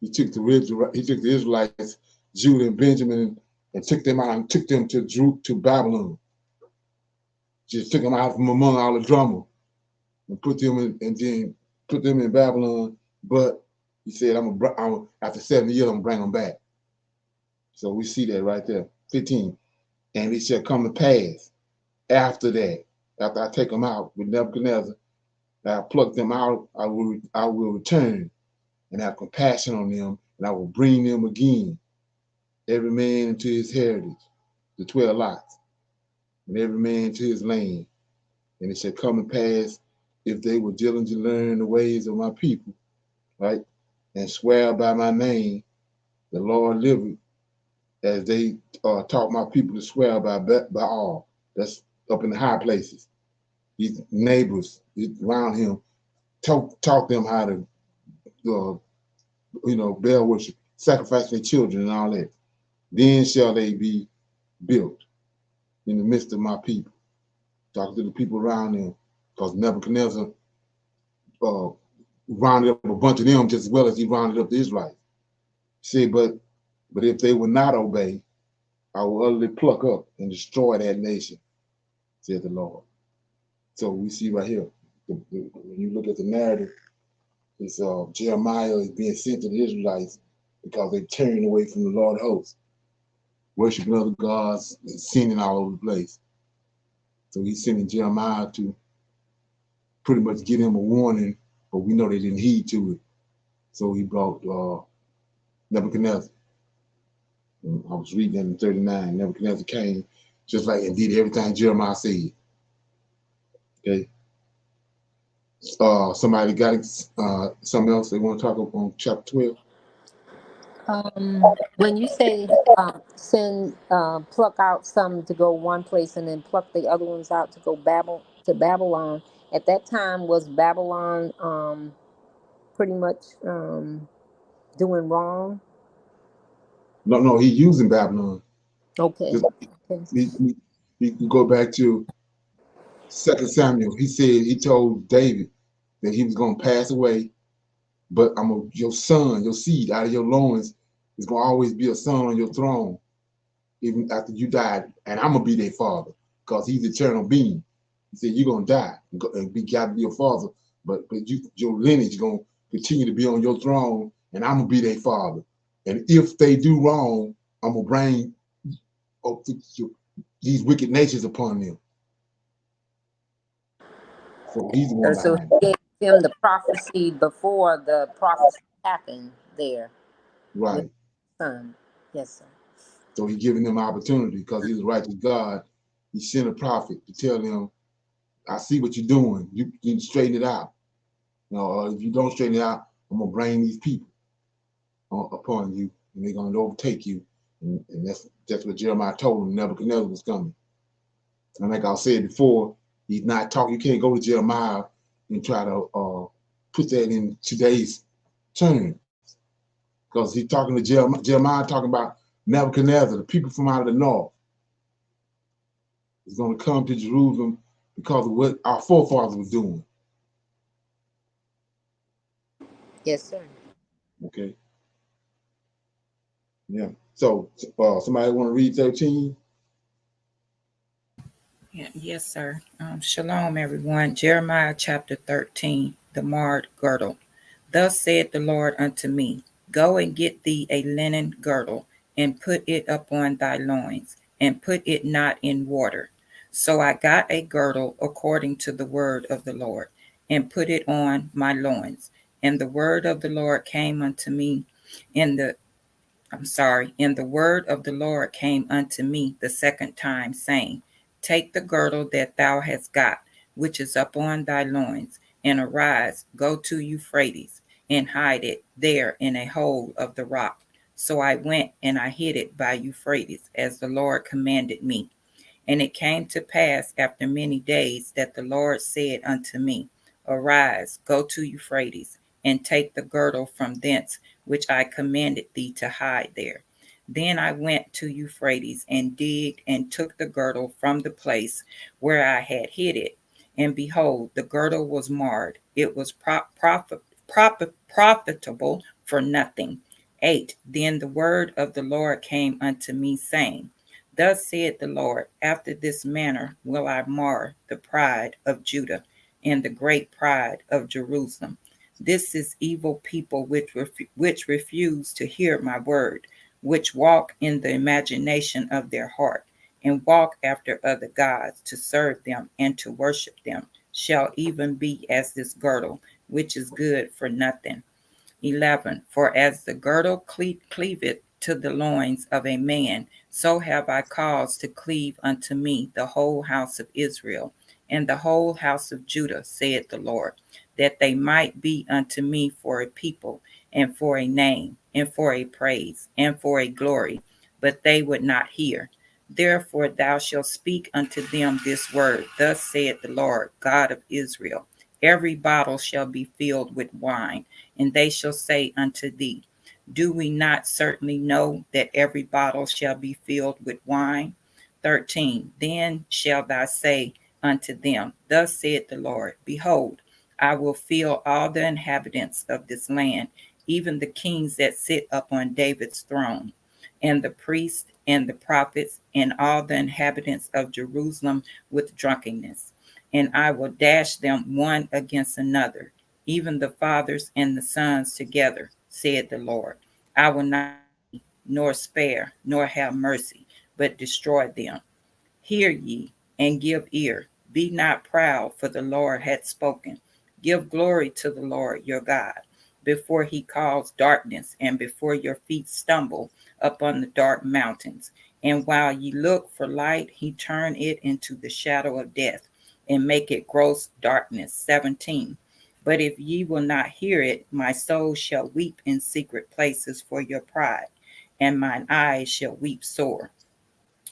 He took the Israelites, Judah and Benjamin, and took them out and took them to Babylon. Just took them out from among all the drama and put them in, and then put them in Babylon, but he said, after 70 years, I'm going to bring them back. So we see that right there, 15. And it shall come to pass after that, after I take them out with Nebuchadnezzar, that I pluck them out, I will return and have compassion on them, and I will bring them again, every man into his heritage, the 12 lots, and every man to his land. And it shall come to pass, if they will diligently learn the ways of my people, right, and swear by my name, the Lord liveth, as they taught my people to swear by all. That's up in the high places. These neighbors around him taught them how to, Baal worship, sacrifice their children and all that. Then shall they be built in the midst of my people. Talking to the people around them, because Nebuchadnezzar rounded up a bunch of them just as well as he rounded up the Israelites. See, but if they will not obey, I will utterly pluck up and destroy that nation, said the Lord. So we see right here, when you look at the narrative, it's Jeremiah is being sent to the Israelites because they turned away from the Lord of hosts, worshiping other gods and sinning all over the place. So he's sending Jeremiah to pretty much give him a warning, but we know they didn't heed to it. So he brought Nebuchadnezzar. I was reading in 39. Nebuchadnezzar came just like and did everything Jeremiah said. Okay. Somebody got something else they want to talk about on chapter 12? When you say pluck out some to go one place and then pluck the other ones out to go Babylon, at that time was Babylon pretty much doing wrong? No, he's using Babylon. Okay. We go back to 2 Samuel. He told David that he was going to pass away, but your son, your seed out of your loins is going to always be a son on your throne, even after you died, and I'm going to be their father, because he's the eternal being. He said, you're going to die and be God to be your father, but your lineage is going to continue to be on your throne, and I'm going to be their father. And if they do wrong, I'm going to bring these wicked nations upon them. So he's the one So behind he gave them the prophecy before the prophecy happened there. Right. Son. Yes, sir. So he's giving them opportunity because he's a righteous God. He sent a prophet to tell them, I see what you're doing. You need to straighten it out. If you don't straighten it out, I'm going to bring these people upon you, and they're going to overtake you. And that's what Jeremiah told him. Nebuchadnezzar was coming. And like I said before, he's not talking. You can't go to Jeremiah and try to put that in today's terms. Because he's talking to Jeremiah talking about Nebuchadnezzar, the people from out of the north, is going to come to Jerusalem because of what our forefathers were doing. Yes, sir. Okay. Yeah. So somebody want to read 13? Yes, sir. Shalom, everyone. Jeremiah chapter 13, the marred girdle. Thus said the Lord unto me, Go and get thee a linen girdle, and put it upon thy loins, and put it not in water. So I got a girdle according to the word of the Lord, and put it on my loins. And the word of the Lord came unto me and the word of the Lord came unto me the second time, saying, Take the girdle that thou hast got, which is upon thy loins, and arise, go to Euphrates, and hide it there in a hole of the rock. So I went and I hid it by Euphrates, as the Lord commanded me. And it came to pass after many days that the Lord said unto me, Arise, go to Euphrates, and take the girdle from thence, which I commanded thee to hide there. Then I went to Euphrates and digged and took the girdle from the place where I had hid it. And behold, the girdle was marred. It was profitable for nothing. 8. Then the word of the Lord came unto me, saying, Thus said the Lord, after this manner will I mar the pride of Judah and the great pride of Jerusalem. This is evil people which refuse to hear my word, which walk in the imagination of their heart, and walk after other gods to serve them and to worship them, shall even be as this girdle, which is good for nothing. 11. For as the girdle cleaveth to the loins of a man, so have I caused to cleave unto me the whole house of Israel, and the whole house of Judah, saith the Lord, that they might be unto me for a people, and for a name, and for a praise, and for a glory. But they would not hear. Therefore thou shalt speak unto them this word, Thus saith the Lord God of Israel, Every bottle shall be filled with wine, and they shall say unto thee, Do we not certainly know that every bottle shall be filled with wine? 13. Then shall thou say unto them, Thus saith the Lord, Behold, I will fill all the inhabitants of this land, even the kings that sit upon David's throne, and the priests and the prophets, and all the inhabitants of Jerusalem with drunkenness. And I will dash them one against another, even the fathers and the sons together, said the Lord. I will not nor spare, nor have mercy, but destroy them. Hear ye, and give ear. Be not proud, for the Lord hath spoken. Give glory to the Lord your God, before he calls darkness, and before your feet stumble upon the dark mountains. And while ye look for light, he turn it into the shadow of death, and make it gross darkness. 17. But if ye will not hear it, my soul shall weep in secret places for your pride, and mine eyes shall weep sore,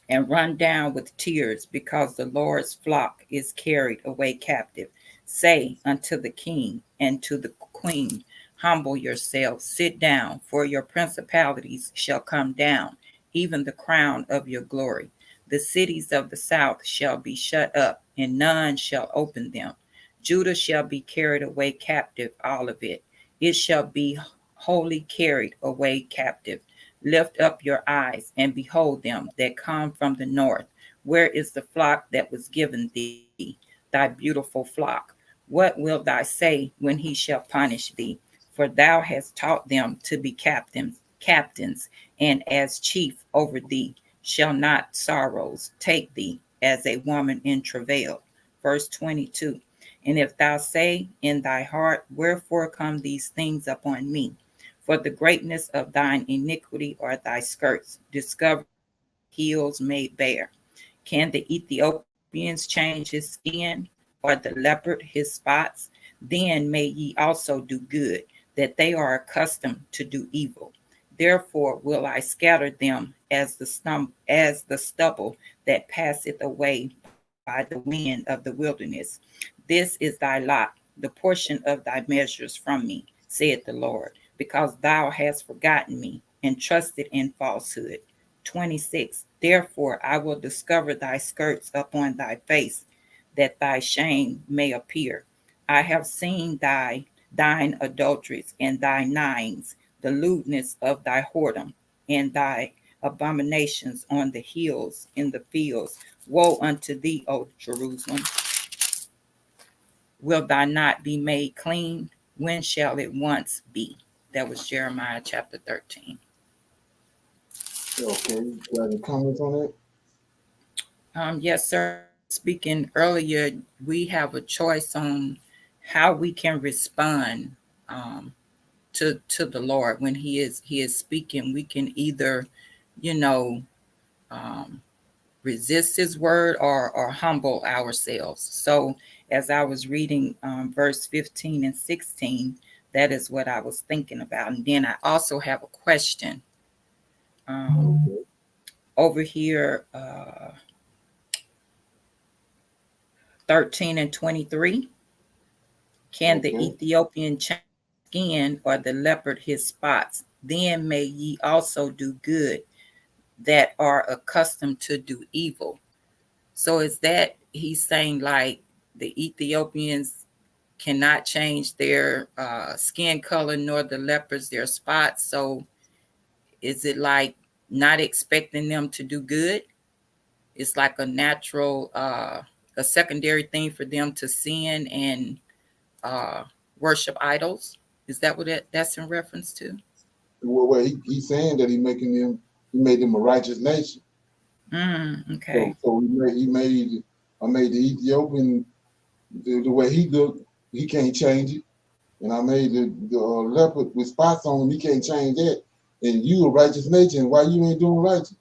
and run down with tears, because the Lord's flock is carried away captive. Say unto the king and to the queen, Humble yourselves, sit down, for your principalities shall come down, even the crown of your glory. The cities of the south shall be shut up, and none shall open them. Judah shall be carried away captive, all of it. It shall be wholly carried away captive. Lift up your eyes and behold them that come from the north. Where is the flock that was given thee, thy beautiful flock? What wilt thou say when he shall punish thee? For thou hast taught them to be captains, and as chief over thee. Shall not sorrows take thee as a woman in travail? Verse 22. And if thou say in thy heart, Wherefore come these things upon me? For the greatness of thine iniquity are thy skirts, discovered heels made bare. Can the Ethiopians change his skin, or the leopard his spots? Then may ye also do good, that they are accustomed to do evil. Therefore will I scatter them as the stubble that passeth away by the wind of the wilderness. This is thy lot, the portion of thy measures from me, saith the Lord, because thou hast forgotten me and trusted in falsehood. 26. Therefore I will discover thy skirts upon thy face, that thy shame may appear. I have seen thine adulteries and thy nyings, the lewdness of thy whoredom, and thy abominations on the hills in the fields. Woe unto thee, O Jerusalem! Will thou not be made clean? When shall it once be? That was Jeremiah chapter 13. Okay, got any comments on that? Yes, sir. Speaking earlier, we have a choice on how we can respond to the Lord when He is speaking. We can either, you know, um, resist His word, or humble ourselves. So, as I was reading verse 15 and 16, that is what I was thinking about. And then I also have a question over here. 13 and 23. Can the Ethiopian change skin, or the leopard his spots? Then may ye also do good that are accustomed to do evil. So is that he's saying like the Ethiopians cannot change their skin color, nor the leopards their spots? So is it like not expecting them to do good? It's like a natural, a secondary thing for them to sin and worship idols. Is that what that's in reference to? Well, he's saying that he made them a righteous nation. Okay. So I made the Ethiopian the way he looked, he can't change it. And I made the leopard with spots on him, he can't change that. And you a righteous nation, and why you ain't doing righteous?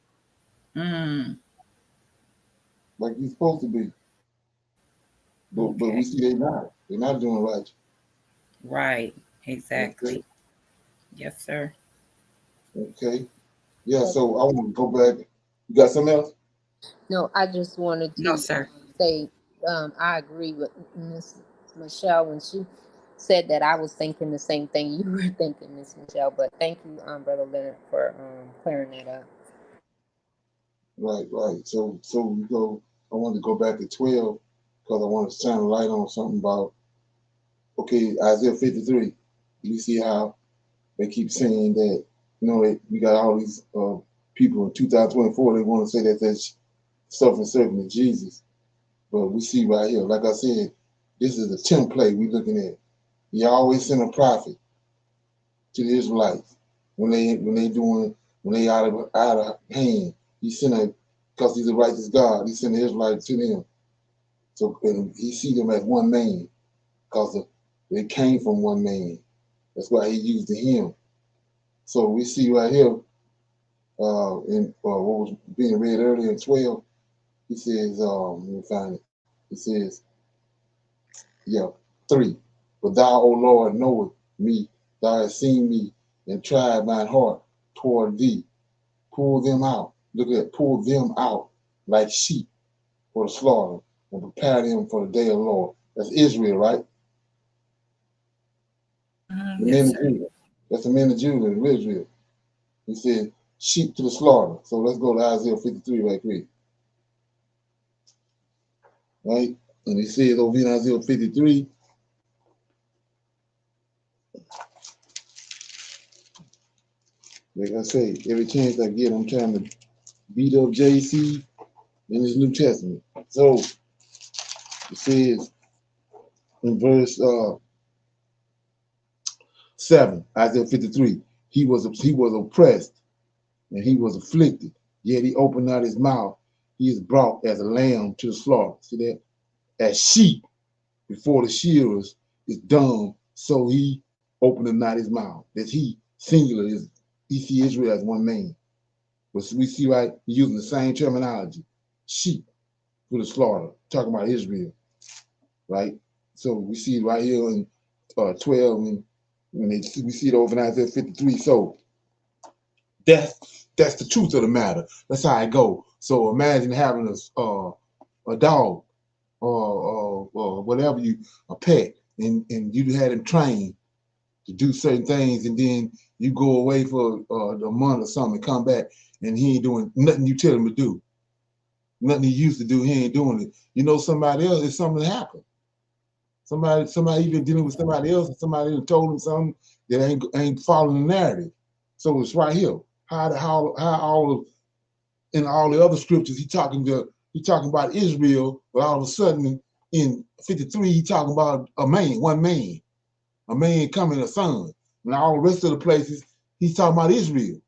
Like you're supposed to be. But we see they're not doing righteous. Right, exactly. Okay. Yes, sir. Okay. Yeah, so I want to go back. You got something else? No, I just wanted No, to sir. say I agree with Miss Michelle when she said that. I was thinking the same thing you were thinking, Miss Michelle. But thank you, Brother Leonard, for clearing that up. Right. So we go. I wanted to go back to 12 because I want to shine a light on something about. Okay, Isaiah 53. You see how they keep saying that, we got all these people in 2024, they want to say that that's suffering servant of Jesus. But we see right here, like I said, this is a template we're looking at. He always send a prophet to the Israelites when they out of hand. He sent because he's a righteous God, he sent the Israelites to them. So and he see them as one man because they came from one man. That's why he used the hymn. So we see right here in what was being read earlier in 12, he says, let me find it. He says, 3. But thou, O Lord, knowest me, thou hast seen me and tried mine heart toward thee. Pull them out. Look at that. Pull them out like sheep for the slaughter and prepare them for the day of the Lord. That's Israel, right? The men of Judah. That's the men of Judah and Israel. He said, sheep to the slaughter. So let's go to Isaiah 53 right quick. Right? And he says over in Isaiah 53, like I say, every chance I get, I'm trying to beat up JC in his New Testament. So it says in verse 7, Isaiah 53, he was oppressed and he was afflicted, yet he opened not his mouth. He is brought as a lamb to the slaughter. See that? As sheep before the shearers is dumb, so he opened not his mouth. That he singular is he see Israel as one man. But we see right, he's using the same terminology. Sheep for the slaughter, talking about Israel, right? So we see it right here in 12, and we see it over in Isaiah 53. So that's the truth of the matter. That's how it go. So imagine having a dog or whatever a pet, and you had him trained to do certain things, and then you go away for a month or something and come back, and he ain't doing nothing you tell him to do. Nothing he used to do, he ain't doing it. You know, somebody else, it's something that happened. Somebody even dealing with somebody else, and somebody told him something that ain't following the narrative. So it's right here. How all of in all the other scriptures he talking about Israel, but all of a sudden in 53 he talking about one man, a man coming, a son. And all the rest of the places he's talking about Israel.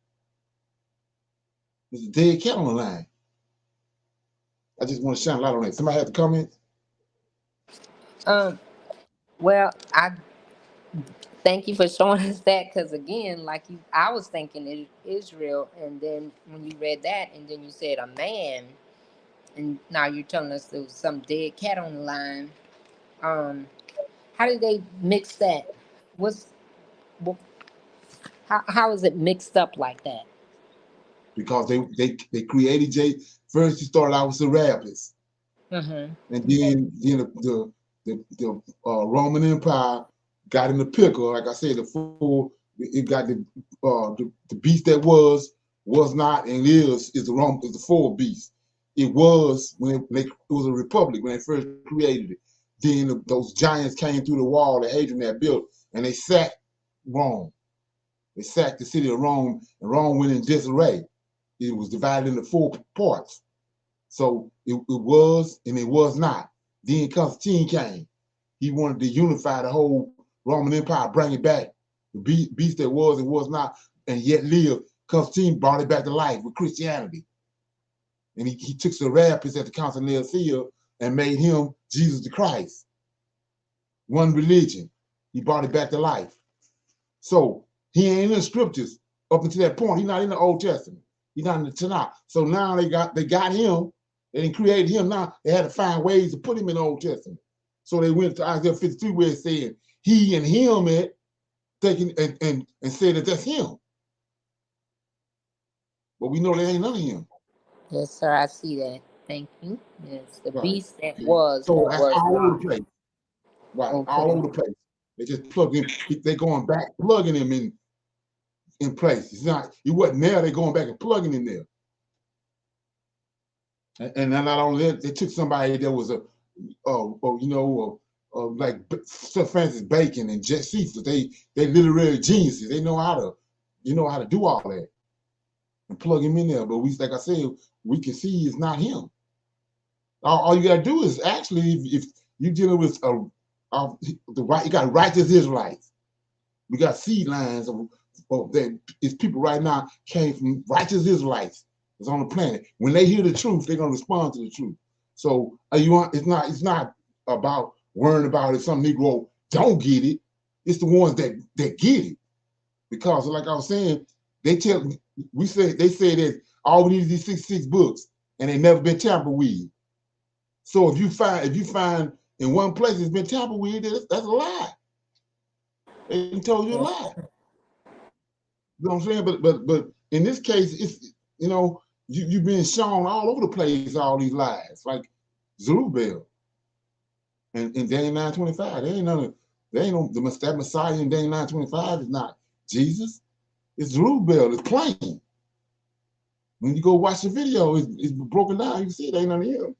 There's a dead cat on the line. I just want to shine a light on that. Somebody have to comment? Well, I thank you for showing us that, because again, like I was thinking Israel, and then when you read that, and then you said a man, and now you're telling us there was some dead cat on the line. How did they mix that? How is it mixed up like that? Because they created first he started out with the rapists. And then the Roman Empire got in the pickle. Like I said, it got the beast that was not and is the full beast. It was it was a republic when they first created it. Then those giants came through the wall that Hadrian had built, and they sacked Rome. They sacked the city of Rome, and Rome went in disarray. It was divided into 4 parts. So it was and it was not. Then Constantine came. He wanted to unify the whole Roman Empire, bring it back. The beast that was and was not, and yet lived. Constantine brought it back to life with Christianity. And he took Serapis at the Council of Nicaea and made him Jesus the Christ. One religion. He brought it back to life. So he ain't in the scriptures up until that point. He's not in the Old Testament. He's not in the Tanak. So now they got him. They didn't create him. Now they had to find ways to put him in the Old Testament. So they went to Isaiah 53 where it said he and him at thinking and said that that's him. But we know there ain't none of him. Yes, sir, I see that. Thank you. Yes, the Right. beast that was. So that's all not. over the place. Right, okay. All over the place. They just plug in. They're going back, plugging him in place. It's not. He wasn't there. They're going back and plugging him there. And not only that, they took somebody that was like Sir Francis Bacon and Josephus. They literary geniuses. They know how to do all that and plug him in there. But we, like I said, we can see it's not him. All you gotta do is actually, if you're dealing with you got righteous Israelites. We got seed lines of that is people right now came from righteous Israelites that's on the planet. When they hear the truth, they're gonna respond to the truth. So it's not about worrying about if some Negro don't get it. It's the ones that get it. Because like I was saying, they say that all we need is these 66 books and they never been tampered with. So if you find in one place it's been tampered with, that's a lie. They told you a lie. You know what I'm saying? But in this case, it's you've been shown all over the place all these lies, like Zerubbabel and Daniel 9:25. That Messiah in Daniel 9:25 is not Jesus. It's Zerubbabel. It's plain. When you go watch the video, it's broken down. You see it ain't none of him.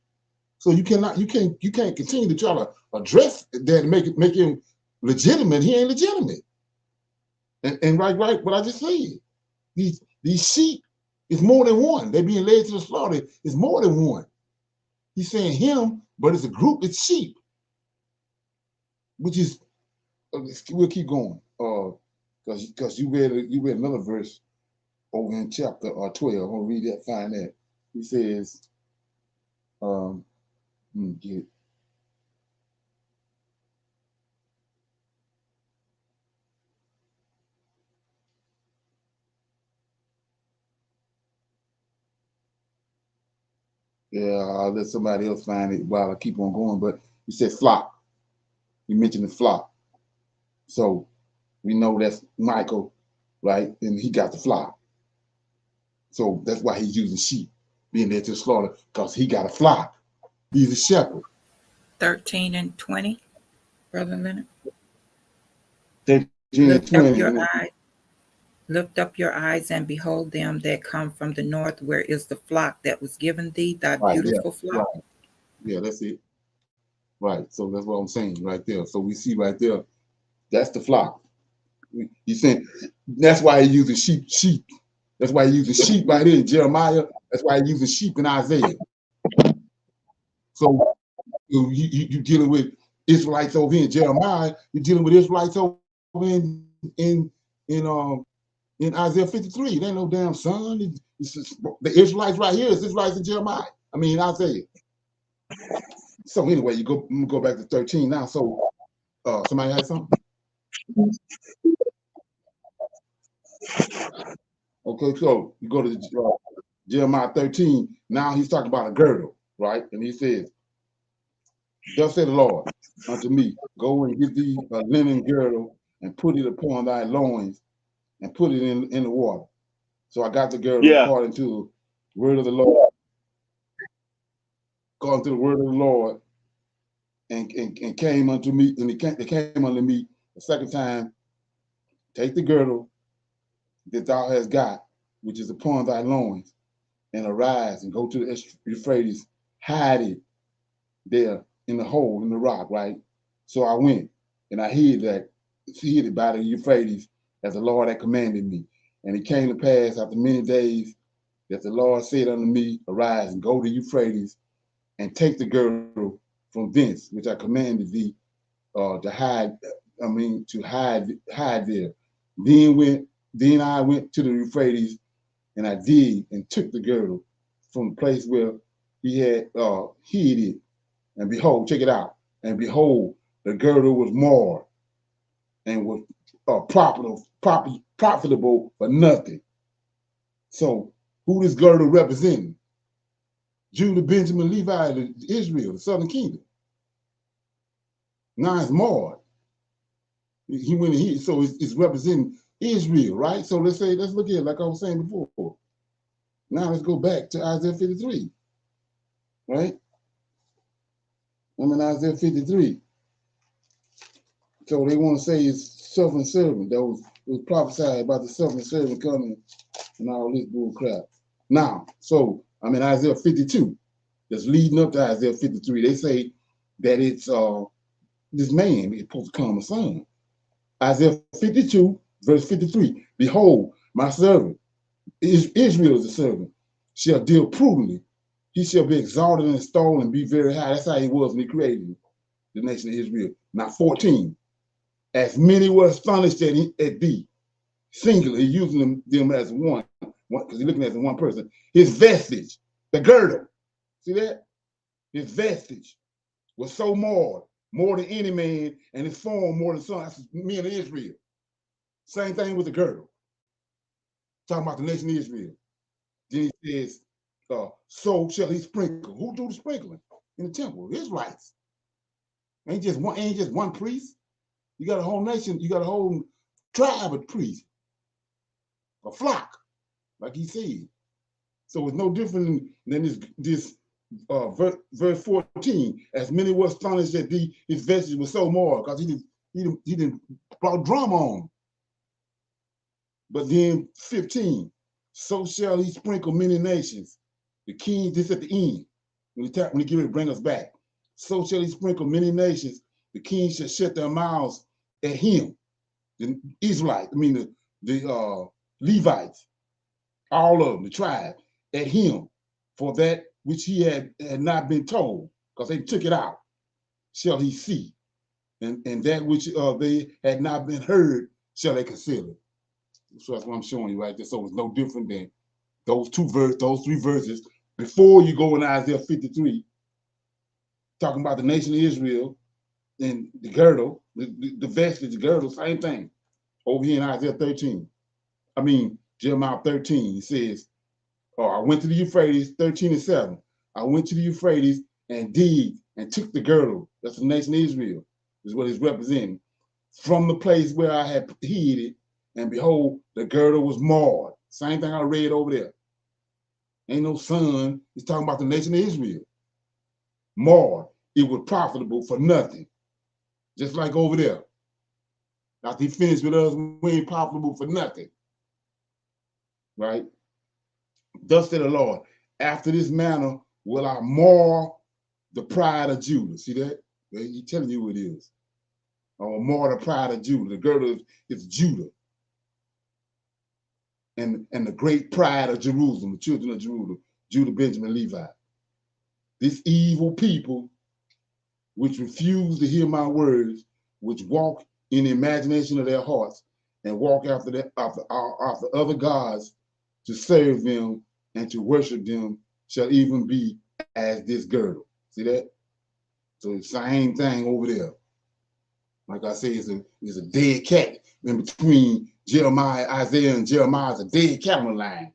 So you can't continue to try to address that and make him legitimate. He ain't legitimate. And right, what I just said. These sheep, it's more than one. They're being led to the slaughter. It's more than one. He's saying him, but it's a group. It's sheep, which is we'll keep going. Because you read another verse over in chapter 12. I'm gonna read that. Find that. He says, get it. Yeah, I'll let somebody else find it while I keep on going. But he said flock. He mentioned the flock. So we know that's Michael, right? And he got the flock. So that's why he's using sheep, being there to slaughter, because he got a flock. He's a shepherd. 13 and 20, Brother Leonard. 13 and 20. Lift up your eyes and behold them that come from the north. Where is the flock that was given thee, thy beautiful flock? Right. Yeah, that's it. Right. So that's what I'm saying right there. So we see right there, that's the flock. He's saying that's why he's using sheep. That's why he's using sheep right here in Jeremiah. That's why he's using sheep in Isaiah. So you're dealing with Israelites over here in Jeremiah. You're dealing with Israelites over in Isaiah 53. There ain't no damn son. It's just, the Israelites right here is Israelites in Jeremiah. I mean Isaiah. So anyway, I'm gonna go back to 13 now. So somebody had something? Okay, so you go to Jeremiah 13. Now he's talking about a girdle, right? And he says, thus said the Lord unto me, go and get thee a linen girdle and put it upon thy loins and put it in the water. So I got the girdle according to the word of the Lord. According to the word of the Lord, and came unto me, and they came unto me the second time. Take the girdle that thou hast got, which is upon thy loins, and arise and go to the Euphrates, hide it there in the hole in the rock, right? So I went and I hid it by the Euphrates as the Lord had commanded me. And it came to pass after many days that the Lord said unto me, arise and go to Euphrates and take the girdle from thence, which I commanded thee to hide to hide there. Then I went to the Euphrates, and I digged and took the girdle from the place where he had hid it. And behold, check it out. And behold, the girdle was marred and was profitable for nothing. So who this girdle representing? Judah, Benjamin, Levi, Israel, the southern kingdom. Now it's marred. He went in here, so it's representing Israel, right? So let's look at it like I was saying before. Now let's go back to Isaiah 53, right? I'm in Isaiah 53. So they want to say it's suffering servant. That was prophesied about the suffering servant coming and all this bull crap. Now, so I'm in Isaiah 52. That's leading up to Isaiah 53. They say that it's this man is supposed to come a son. Isaiah 52, verse 53. Behold, my servant, Israel is a servant, shall deal prudently. He shall be exalted and installed and be very high. That's how he was when he created the nation of Israel. Now 14. As many were astonished at thee, singular, he's using them as one, because he's looking at it as one person. His vestige, the girdle, see that? His vestige was so more than any man, and his form more than some. That's men of Israel. Same thing with the girdle. Talking about the nation of Israel. Then he says, so shall he sprinkle. Who do the sprinkling? In the temple, Israelites. Ain't just one priest. You got a whole nation, you got a whole tribe of priests, a flock, like he said. So it's no different than this verse 14. As many were astonished that his vestige was so more, because he didn't brought drum on. But then 15, so shall he sprinkle many nations. The king, this at the end, when he get ready to bring us back. So shall he sprinkle many nations. The king shall shut their mouths at him. The Israelites, the Levites, all of them, the tribe, at him for that which he had not been told, because they took it out, shall he see. And that which they had not been heard, shall they consider. So that's what I'm showing you right there. So it's no different than those three verses before you go in Isaiah 53, talking about the nation of Israel and the girdle, the vestige, the girdle, same thing. Over here in Isaiah 13. Jeremiah 13, he says, I went to the Euphrates, 13 and 7. I went to the Euphrates and digged and took the girdle. That's the nation of Israel, is what it's representing. From the place where I had hid it, and behold, the girdle was marred. Same thing I read over there. Ain't no sun. It's talking about the nation of Israel. Marred. It was profitable for nothing. Just like over there. After he finished with us, we ain't profitable for nothing. Right? Thus said the Lord, after this manner will I mar the pride of Judah. See that? He's telling you who it is. I will mar the pride of Judah. The girdle is Judah. And the great pride of Jerusalem, the children of Jerusalem, Judah, Benjamin, Levi. This evil people, which refuse to hear my words, which walk in the imagination of their hearts, and walk after other gods to serve them and to worship them, shall even be as this girdle. See that? So the same thing over there. Like I say, it's a dead cat in between Jeremiah, Isaiah, and Jeremiah. Is a dead cat on the line.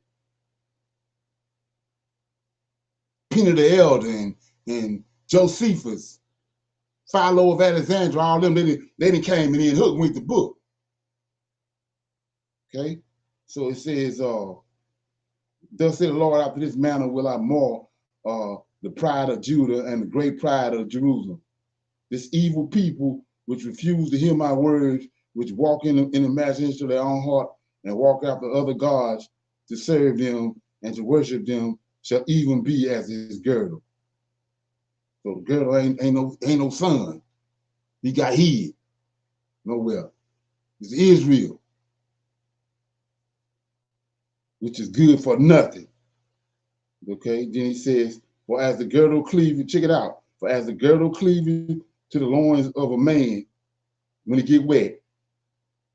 Peter the Elder and Josephus, Philo of Alexandria, all them, they didn't came in and hooked with the book. Okay? So it says, thus said the Lord, after this manner will I mar the pride of Judah and the great pride of Jerusalem. This evil people which refuse to hear my words, which walk in imagination of their own heart and walk after other gods to serve them and to worship them, shall even be as his girdle. So the girdle ain't no son. He got hid nowhere. It's Israel, which is good for nothing. Okay, then he says, for as the girdle cleaveth, check it out, for as the girdle cleaveth to the loins of a man, when it get wet,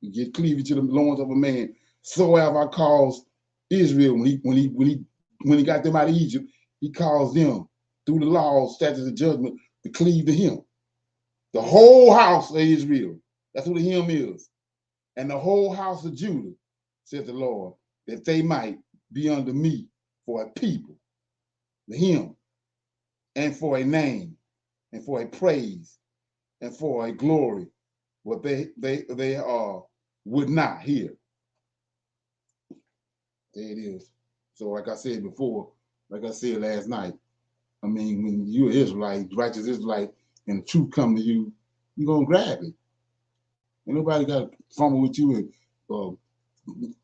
you get cleavage to the loins of a man. So have I caused Israel when he got them out of Egypt, he caused them through the laws, statutes, and judgment to cleave to him. The whole house of Israel. That's what the hymn is. And the whole house of Judah, says the Lord, that they might be under me for a people, the hymn, and for a name, and for a praise, and for a glory, what they would not hear. There it is. So like I said before, like I said last night, I mean, when you're an Israelite, righteous Israelite, and the truth come to you, you're going to grab it. Ain't nobody got to fumble with you and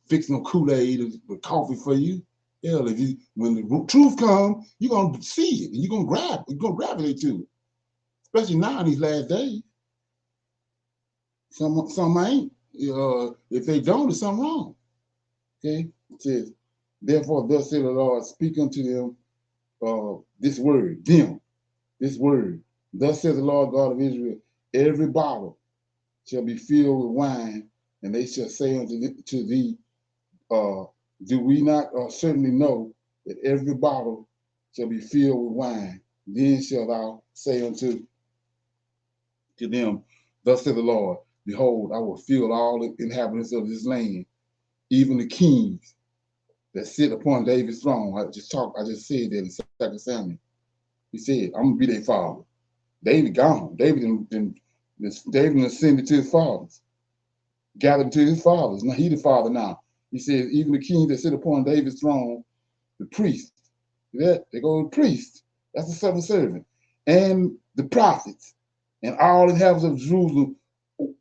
fix no Kool-Aid or coffee for you. Hell, when the truth comes, you're going to see it, and you're going to gravitate to it. Especially now in these last days. Some ain't. If they don't, there's something wrong. Okay? It says, therefore, thus said the Lord, speak unto them this word, this word. Thus says the Lord God of Israel, every bottle shall be filled with wine, and they shall say unto thee, do we not certainly know that every bottle shall be filled with wine? Then shalt thou say unto them, thus says the Lord, behold, I will fill all the inhabitants of this land, even the kings that sit upon David's throne. I just said that in 2 Samuel. He said, I'm gonna be their father. David gone. David ascended to his fathers, gathered to his fathers. Now he the father now. He says, even the kings that sit upon David's throne, the priest. They go to the priest. That's the civil servant. And the prophets and all the inhabitants of Jerusalem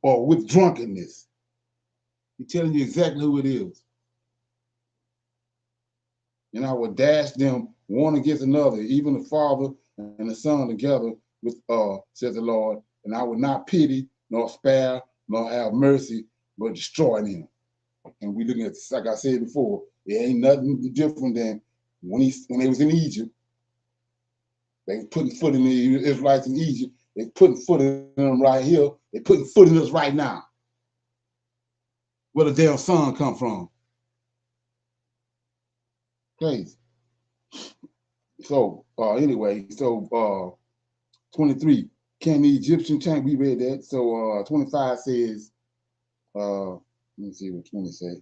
are with drunkenness. He's telling you exactly who it is. And I will dash them one against another, even the father and the son together with, says the Lord, and I will not pity, nor spare, nor have mercy, but destroy them. And we looking at this, like I said before, it ain't nothing different than when they was in Egypt. They was putting foot in the Israelites in Egypt. They putting foot in them right here. They putting foot in us right now. Where the damn sun come from? Crazy. So anyway, 23. Can the Egyptian change? We read that. So 25 says, let me see what 20 says.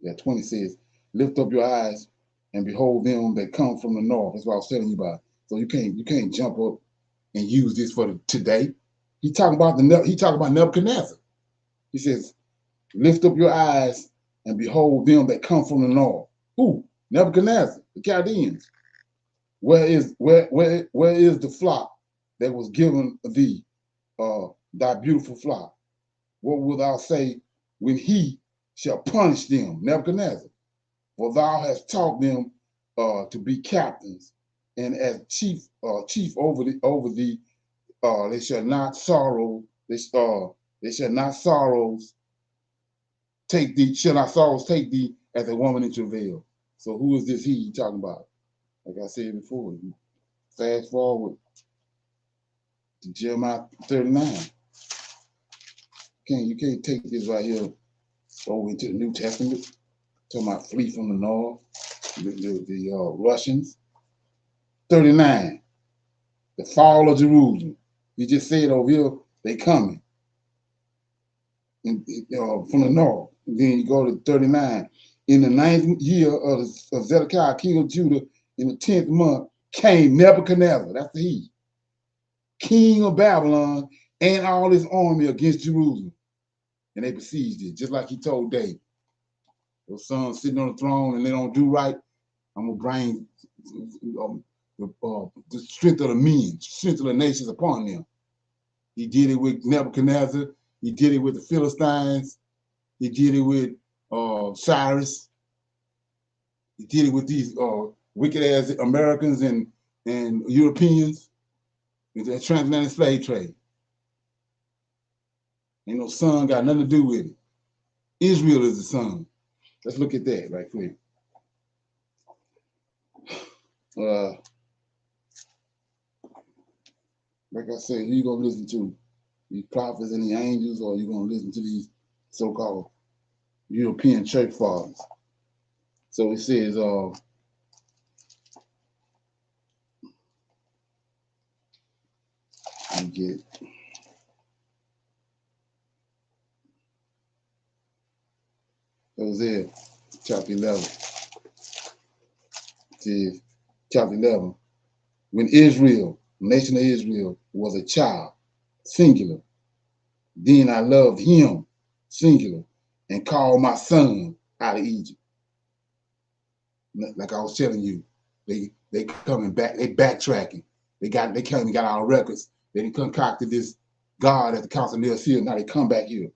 Yeah, 20 says, lift up your eyes and behold them that come from the north. That's what I was telling you about. So you can't jump up and use this for today. He talking about Nebuchadnezzar. He says, lift up your eyes and behold them that come from the north. Who? Nebuchadnezzar, the Chaldeans. Where is the flock that was given thee, thy beautiful flock? What wilt thou say when he shall punish them, Nebuchadnezzar? For thou hast taught them to be captains, and as chief over thee, they shall not sorrow. They shall not sorrows take thee as a woman in travail. So who is this he talking about? Like I said before, fast forward to Jeremiah 39. You can't take this right here over into the New Testament. Talking about flee from the north, the Russians. 39, the fall of Jerusalem. You just said over here, they coming from the north. And then you go to 39. In the 9th year of Zedekiah, king of Judah, in the 10th month, came Nebuchadnezzar, that's the he, king of Babylon, and all his army against Jerusalem. And they besieged it, just like he told David. Those sons sitting on the throne and they don't do right, I'm going to bring the strength of the men, strength of the nations upon them. He did it with Nebuchadnezzar. He did it with the Philistines. He did it with Cyrus. He did it with these wicked ass Americans and Europeans with their transatlantic slave trade. Ain't no son got nothing to do with it. Israel is the son. Let's look at that right quick. Like I said, who you gonna listen to? These prophets and the angels, or you gonna listen to these so-called European church fathers? So it says, let me get Hosea chapter 11. It says, chapter 11. When Israel, nation of Israel, was a child, singular, then I loved him, singular, and called my son out of Egypt. Like I was telling you, they coming back, they backtracking. They came and got our records. They concocted this God at the council near Seal. Now they come back here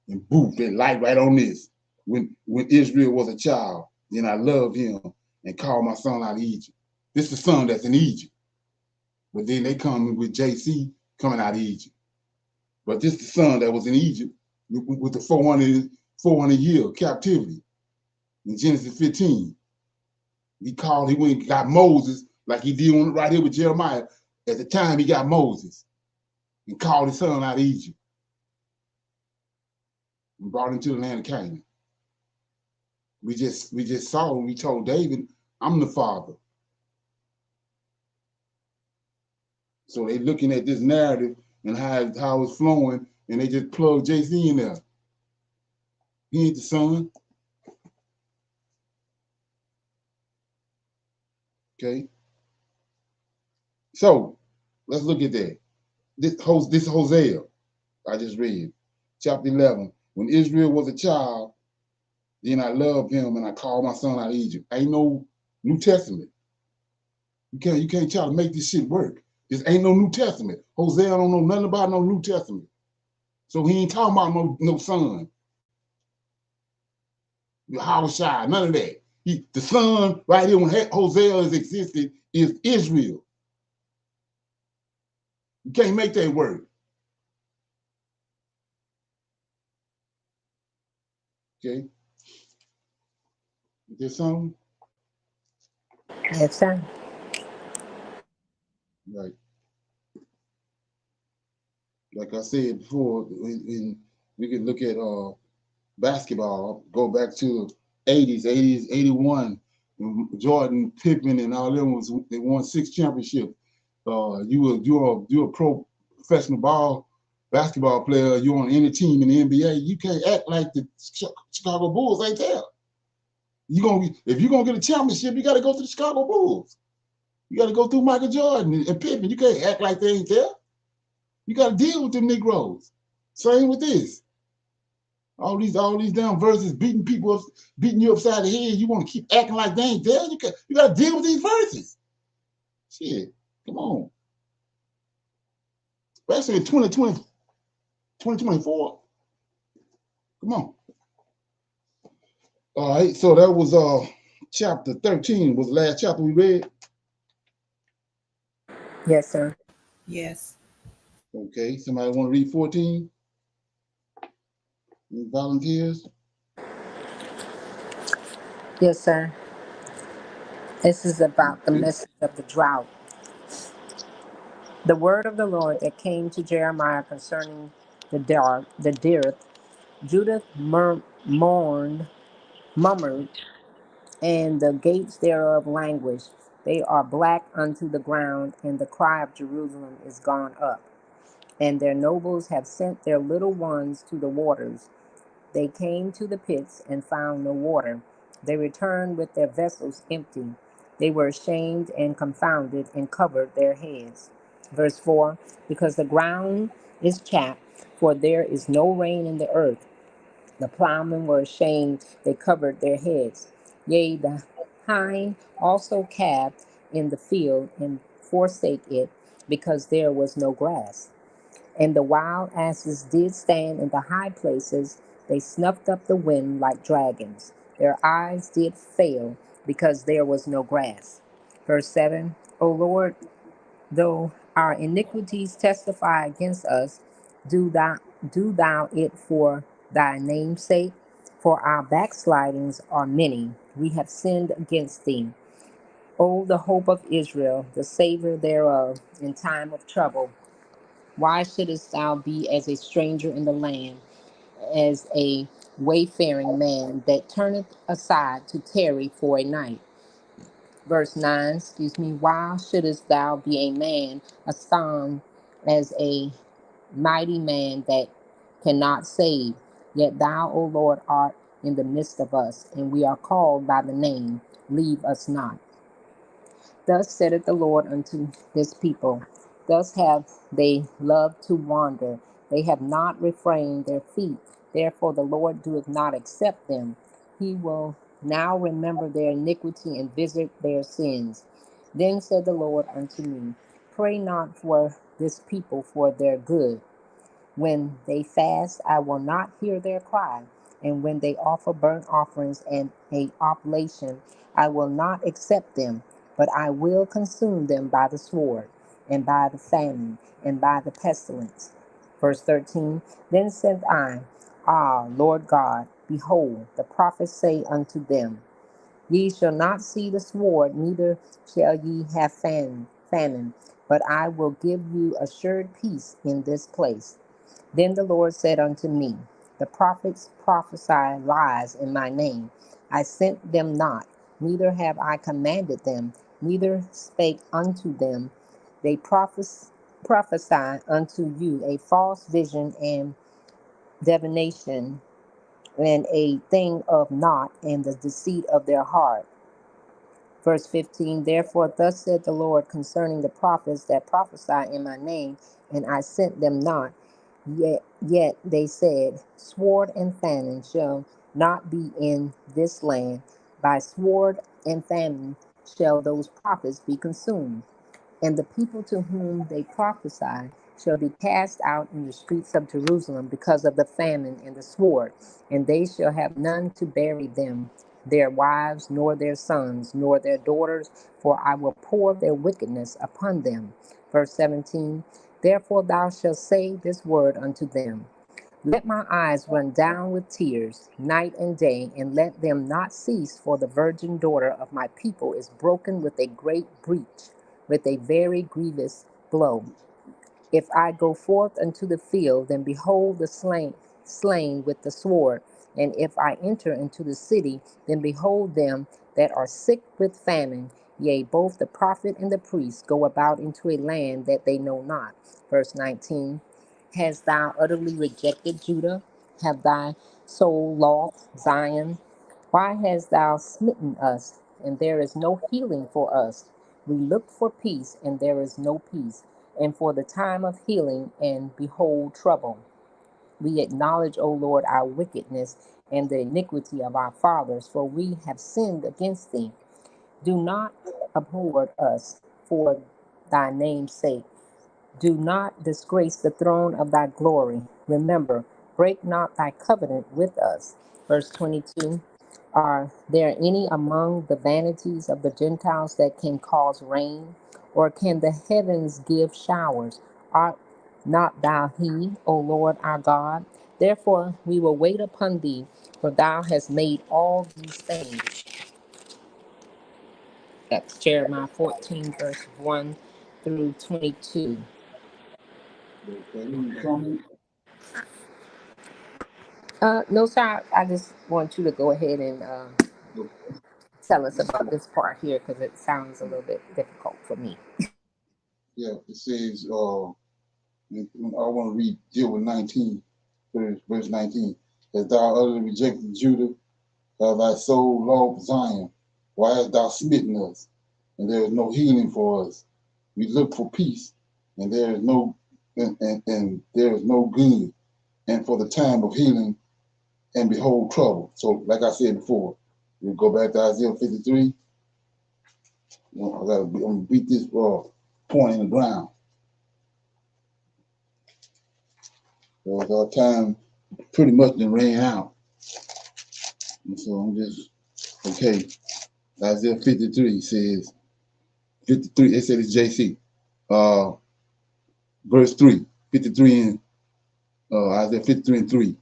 and boom, they light right on this. When Israel was a child, then I loved him and called my son out of Egypt. This is the son that's in Egypt. But then they come with JC coming out of Egypt. But this is the son that was in Egypt with the 400 year captivity in Genesis 15. He went and got Moses like he did right here with Jeremiah. At the time, he got Moses and called his son out of Egypt and brought him to the land of Canaan. We just saw when we told David, I'm the father. So they looking at this narrative and how it's flowing, and they just plug JC in there. He ain't the son. Okay. So let's look at that. This Hosea I just read, chapter 11. When Israel was a child, then I loved him and I called my son out of Egypt. Ain't no New Testament. You can't try to make this shit work. This ain't no New Testament. Hosea don't know nothing about no New Testament. So he ain't talking about no son. Yahushua, none of that. The son right here when Hosea has existed is Israel. You can't make that work. Okay. Is there something? Yes, sir. Right. Like I said before, we can look at basketball, go back to the 80s, 81, Jordan, Pippen, and all them they won 6 championships. You're a professional basketball player. You're on any team in the NBA. You can't act like the Chicago Bulls ain't there. If you're gonna get a championship, you got to go to the Chicago Bulls. You got to go through Michael Jordan and Pippen. You can't act like they ain't there. You got to deal with them Negroes. Same with this. All these damn verses beating people up, beating you upside the head. You want to keep acting like they ain't there? You got to deal with these verses. Shit, come on. Especially in 2024. Come on. All right, so that was chapter 13 was the last chapter we read. Yes, sir. Yes. Okay, somebody want to read 14? Any volunteers? Yes, sir. This is about the Okay. message of the drought. The word of the Lord that came to Jeremiah concerning the dearth. Judah murmured, and the gates thereof languished. They are black unto the ground, and the cry of Jerusalem is gone up. And their nobles have sent their little ones to the waters. They came to the pits and found no water. They returned with their vessels empty. They were ashamed and confounded and covered their heads. Verse 4 Because the ground is chapped, for there is no rain in the earth. The plowmen were ashamed, they covered their heads. Yea, the hind also calved in the field and forsake it, because there was no grass. And the wild asses did stand in the high places. They snuffed up the wind like dragons. Their eyes did fail, because there was no grass. Verse 7 O Lord, though our iniquities testify against us, do thou it for thy name's sake. For our backslidings are many. We have sinned against thee. O the hope of Israel, the Savior thereof, in time of trouble. Why shouldest thou be as a stranger in the land, as a wayfaring man that turneth aside to tarry for a night? Verse 9, why shouldest thou be a man astonished as a mighty man that cannot save? Yet thou, O Lord, art in the midst of us, and we are called by the name. Leave us not. Thus saith the Lord unto this people, thus have they loved to wander. They have not refrained their feet. Therefore the Lord doeth not accept them. He will now remember their iniquity and visit their sins. Then said the Lord unto me, pray not for this people for their good. When they fast, I will not hear their cry. And when they offer burnt offerings and a oblation, I will not accept them, but I will consume them by the sword, and by the famine, and by the pestilence. Verse 13, then said I, Ah, Lord God, behold, the prophets say unto them, ye shall not see the sword, neither shall ye have famine, but I will give you assured peace in this place. Then the Lord said unto me, the prophets prophesy lies in my name. I sent them not, neither have I commanded them, neither spake unto them. They prophesy unto you a false vision and divination, and a thing of naught, and the deceit of their heart. Verse 15, therefore thus said the Lord concerning the prophets that prophesy in my name, and I sent them not. Yet they said, sword and famine shall not be in this land. By sword and famine shall those prophets be consumed. And the people to whom they prophesy shall be cast out in the streets of Jerusalem because of the famine and the sword, and they shall have none to bury them, their wives, nor their sons, nor their daughters, for I will pour their wickedness upon them. Verse 17, therefore thou shalt say this word unto them, let my eyes run down with tears night and day, and let them not cease, for the virgin daughter of my people is broken with a great breach, with a very grievous blow. If I go forth unto the field, then behold the slain with the sword. And if I enter into the city, then behold them that are sick with famine. Yea, both the prophet and the priest go about into a land that they know not. Verse 19, hast thou utterly rejected Judah? Have thy soul lost Zion? Why hast thou smitten us, and there is no healing for us? We looked for peace, and there is no peace, and for the time of healing, and behold trouble. We acknowledge, O Lord, our wickedness and the iniquity of our fathers, for we have sinned against thee. Do not abhor us for thy name's sake. Do not disgrace the throne of thy glory. Remember, break not thy covenant with us. Verse 22, are there any among the vanities of the Gentiles that can cause rain? Or can the heavens give showers? Art not thou he, O Lord our God? Therefore we will wait upon thee, for thou hast made all these things. That's Jeremiah 14, verse 1 through 22. No, sir. I just want you to go ahead and tell us about this part here, because it sounds a little bit difficult for me. Yeah, it says, I want to deal with 19, verse 19. As thou utterly rejected Judah, thy soul lost Zion. Why hast thou smitten us? And there is no healing for us. We look for peace, and there is no and there is no good. And for the time of healing, and behold trouble. So, like I said before, we go back to Isaiah 53. I'm gonna beat this point in the ground. So our time pretty much done ran out. And so I'm just, okay. Isaiah 53 says, 53, it said it's JC. Verse 3, 53 and Isaiah 53 and 3.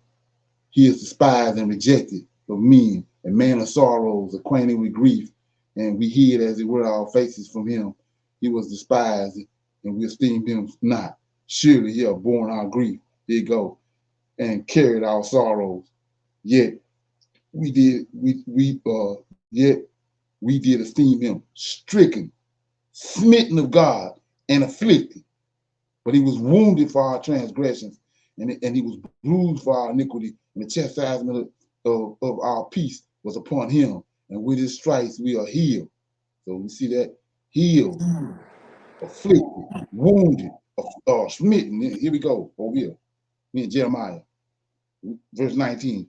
He is despised and rejected of men, a man of sorrows, acquainted with grief, and we hid as it were our faces from him. He was despised, and we esteemed him not, Surely he hath borne our grief, here you go, and carried our sorrows. Yet we did esteem him stricken, smitten of God, and afflicted. But he was wounded for our transgressions, and he was bruised for our iniquity, and the chastisement of our peace was upon him, and with his stripes we are healed. So we see that healed, afflicted, wounded, smitten. Here we go, over here. In Jeremiah, verse 19.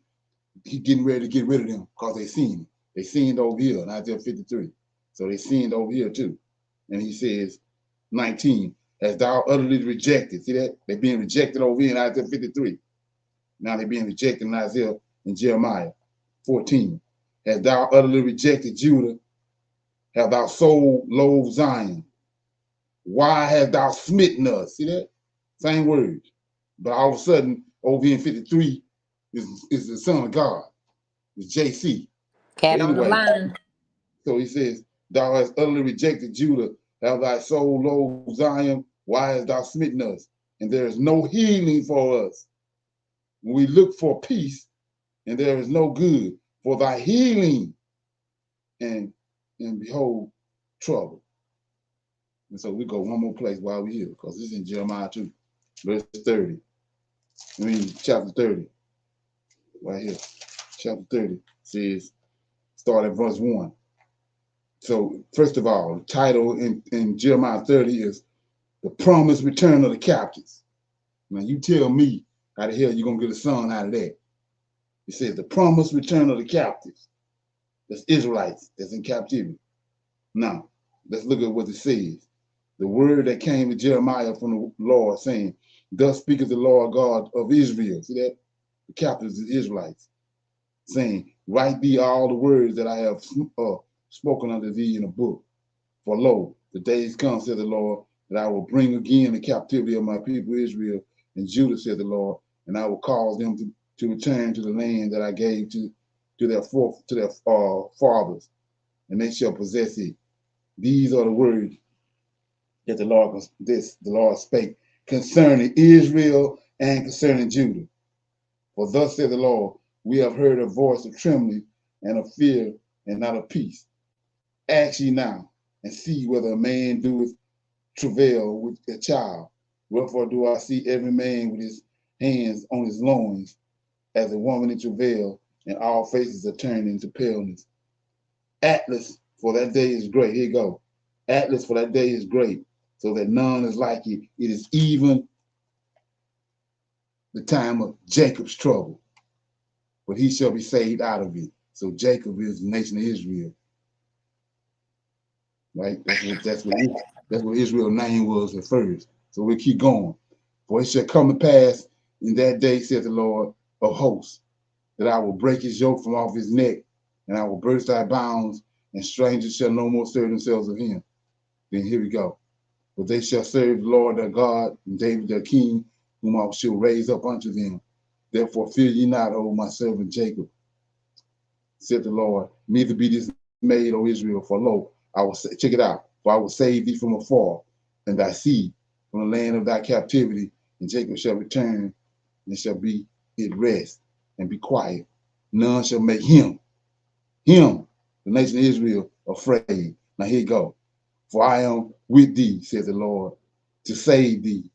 He getting ready to get rid of them because they seen him. They seen over here in Isaiah 53. So they seen over here too. And he says, 19, as thou utterly rejected. See that? They're being rejected over here in Isaiah 53. Now they're being rejected in Isaiah and Jeremiah 14. As thou utterly rejected Judah, have thou so loathed Zion. Why hast thou smitten us? See that? Same words. But all of a sudden, over here in 53 is the Son of God. It's JC. Cat on the line. So he says, thou hast utterly rejected Judah, have thy soul loathed Zion, why hast thou smitten us? And there is no healing for us. When we look for peace, and there is no good for thy healing, and behold, trouble. And so we go one more place while we're here, because this is in Jeremiah 2, verse 30. Chapter 30. Right here. Chapter 30 says, start at verse 1. So, first of all, the title in Jeremiah 30 is The Promised Return of the Captives. Now, you tell me how the hell you're going to get a son out of that. It says, The Promised Return of the Captives. That's Israelites that's in captivity. Now, let's look at what it says. The word that came to Jeremiah from the Lord, saying, Thus speaketh the Lord God of Israel. See that? The captives is Israelites. Saying, Write thee all the words that I have spoken unto thee in a book. For lo, the days come, said the Lord, that I will bring again the captivity of my people Israel and Judah, said the Lord, and I will cause them to return to the land that I gave to their fathers, and they shall possess it. These are the words that the Lord spake concerning Israel and concerning Judah. For thus said the Lord, we have heard a voice of trembling and of fear and not of peace. Ask ye now, and see whether a man doeth travail with a child. Wherefore do I see every man with his hands on his loins, as a woman in travail, and all faces are turned into paleness. Atlas, for that day is great. Here you go. Atlas, for that day is great, so that none is like it. It is even the time of Jacob's trouble, but he shall be saved out of it. So Jacob is the nation of Israel. Right? That's what Israel's name was at first. So we keep going. For it shall come to pass in that day, saith the Lord of hosts, that I will break his yoke from off his neck, and I will burst thy bounds, and strangers shall no more serve themselves of him. Then here we go. But they shall serve the Lord their God, and David their king, whom I shall raise up unto them. Therefore fear ye not, O my servant Jacob, said the Lord, neither be dismayed, O Israel, for lo, I will say, check it out, for I will save thee from afar, and thy seed from the land of thy captivity, and Jacob shall return, and shall be at rest, and be quiet. None shall make him, the nation of Israel, afraid. Now here you go. For I am with thee, says the Lord, to save thee.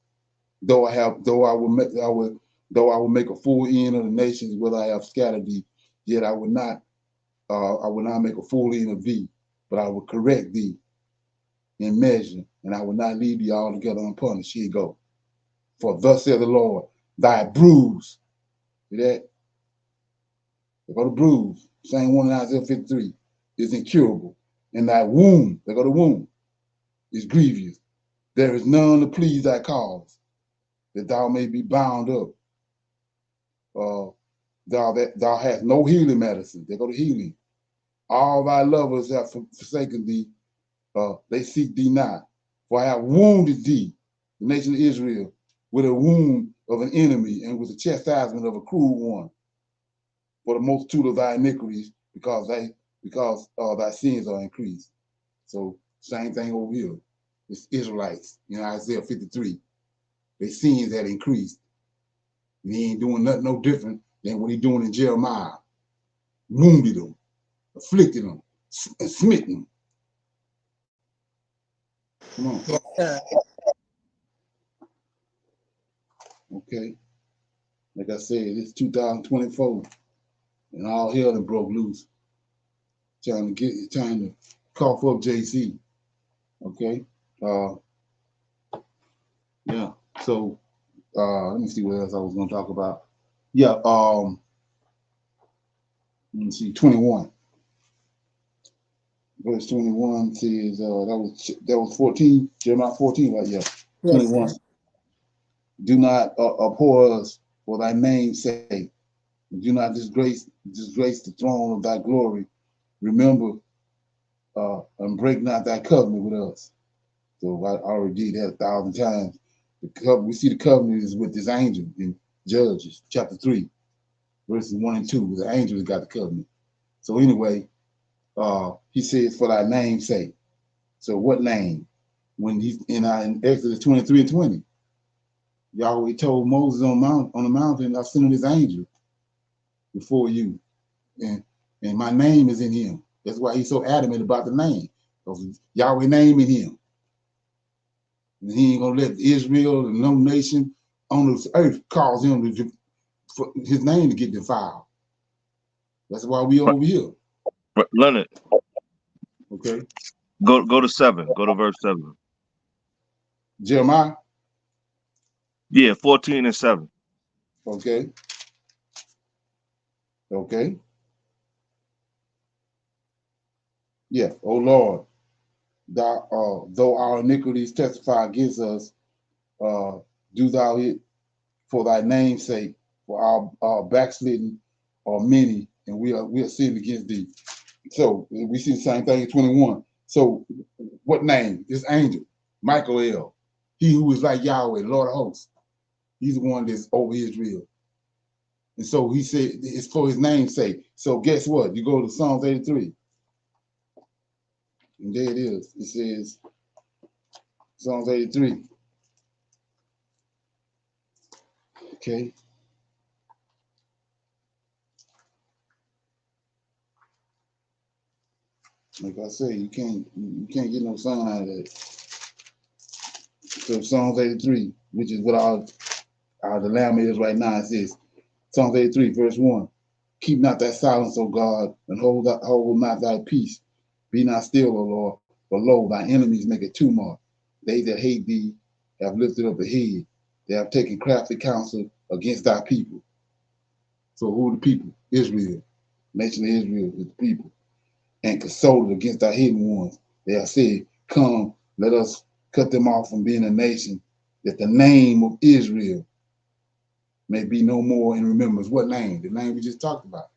Though I will make a full end of the nations, whether I have scattered thee, yet I will not make a full end of thee, but I will correct thee in measure, and I will not leave thee altogether unpunished. Here you go. For thus saith the Lord, thy bruise, see that? They go to bruise, same one in Isaiah 53, is incurable. And thy wound, they go to wound, is grievous. There is none to please thy cause, that thou may be bound up. Thou hast no healing medicine. They go to healing. All thy lovers have forsaken thee. They seek thee not. For I have wounded thee, the nation of Israel, with a wound of an enemy and with the chastisement of a cruel one, for the multitude of thy iniquities, because thy sins are increased. So same thing over here. It's Israelites in Isaiah 53. their sins had increased. And he ain't doing nothing no different than what he doing in Jeremiah. Wounded them, afflicted them, and smitten them. Come on. Yes, sir. Okay. Like I said, it's 2024, and all hell done broke loose. Trying to cough up JC. Okay. Yeah. So let me see what else I was gonna talk about. Yeah, let me see, 21. Verse 21 says that was 14, Jeremiah 14, right? Yeah. Yes, 21. sir. Do not abhor us for thy name's sake. Do not disgrace the throne of thy glory. Remember and break not thy covenant with us. So I already did that 1,000 times. We see the covenant is with this angel in Judges chapter 3, verses 1 and 2. The angel has got the covenant. So anyway, he says, for thy name's sake. So what name? When he's in Exodus 23 and 20, Yahweh told Moses on the mountain, I sent his angel before you, and my name is in him. That's why he's so adamant about the name, because Yahweh name in him. And he ain't gonna let Israel and no nation on this earth cause him for his name to get defiled. That's why we over here. Leonard. Okay. Go to 7. Go to verse 7. Jeremiah? Yeah, 14 and 7. Okay. Okay. Yeah. Oh Lord, though our iniquities testify against us, do thou it for thy name's sake, for our backsliding are many, and we are sinned against thee. So we see the same thing in 21. So what name? This angel, Michael, he who is like Yahweh, Lord of hosts. He's the one that's over Israel. And so he said it's for his name's sake. So guess what? You go to Psalms 83. And there it is. It says, Psalms 83. Okay. Like I say, you can't get no sign out of that. So Psalms 83, which is what the Lamb is right now, it says, Psalms 83, verse 1. Keep not thy silence, O God, and hold not thy peace. Be not still, O Lord, for lo, thy enemies make a tumult. They that hate thee have lifted up a head. They have taken crafty counsel against thy people. So who are the people? Israel. Nation of Israel is the people. And consulted against thy hidden ones. They have said, come, let us cut them off from being a nation, that the name of Israel may be no more in remembrance. What name? The name we just talked about.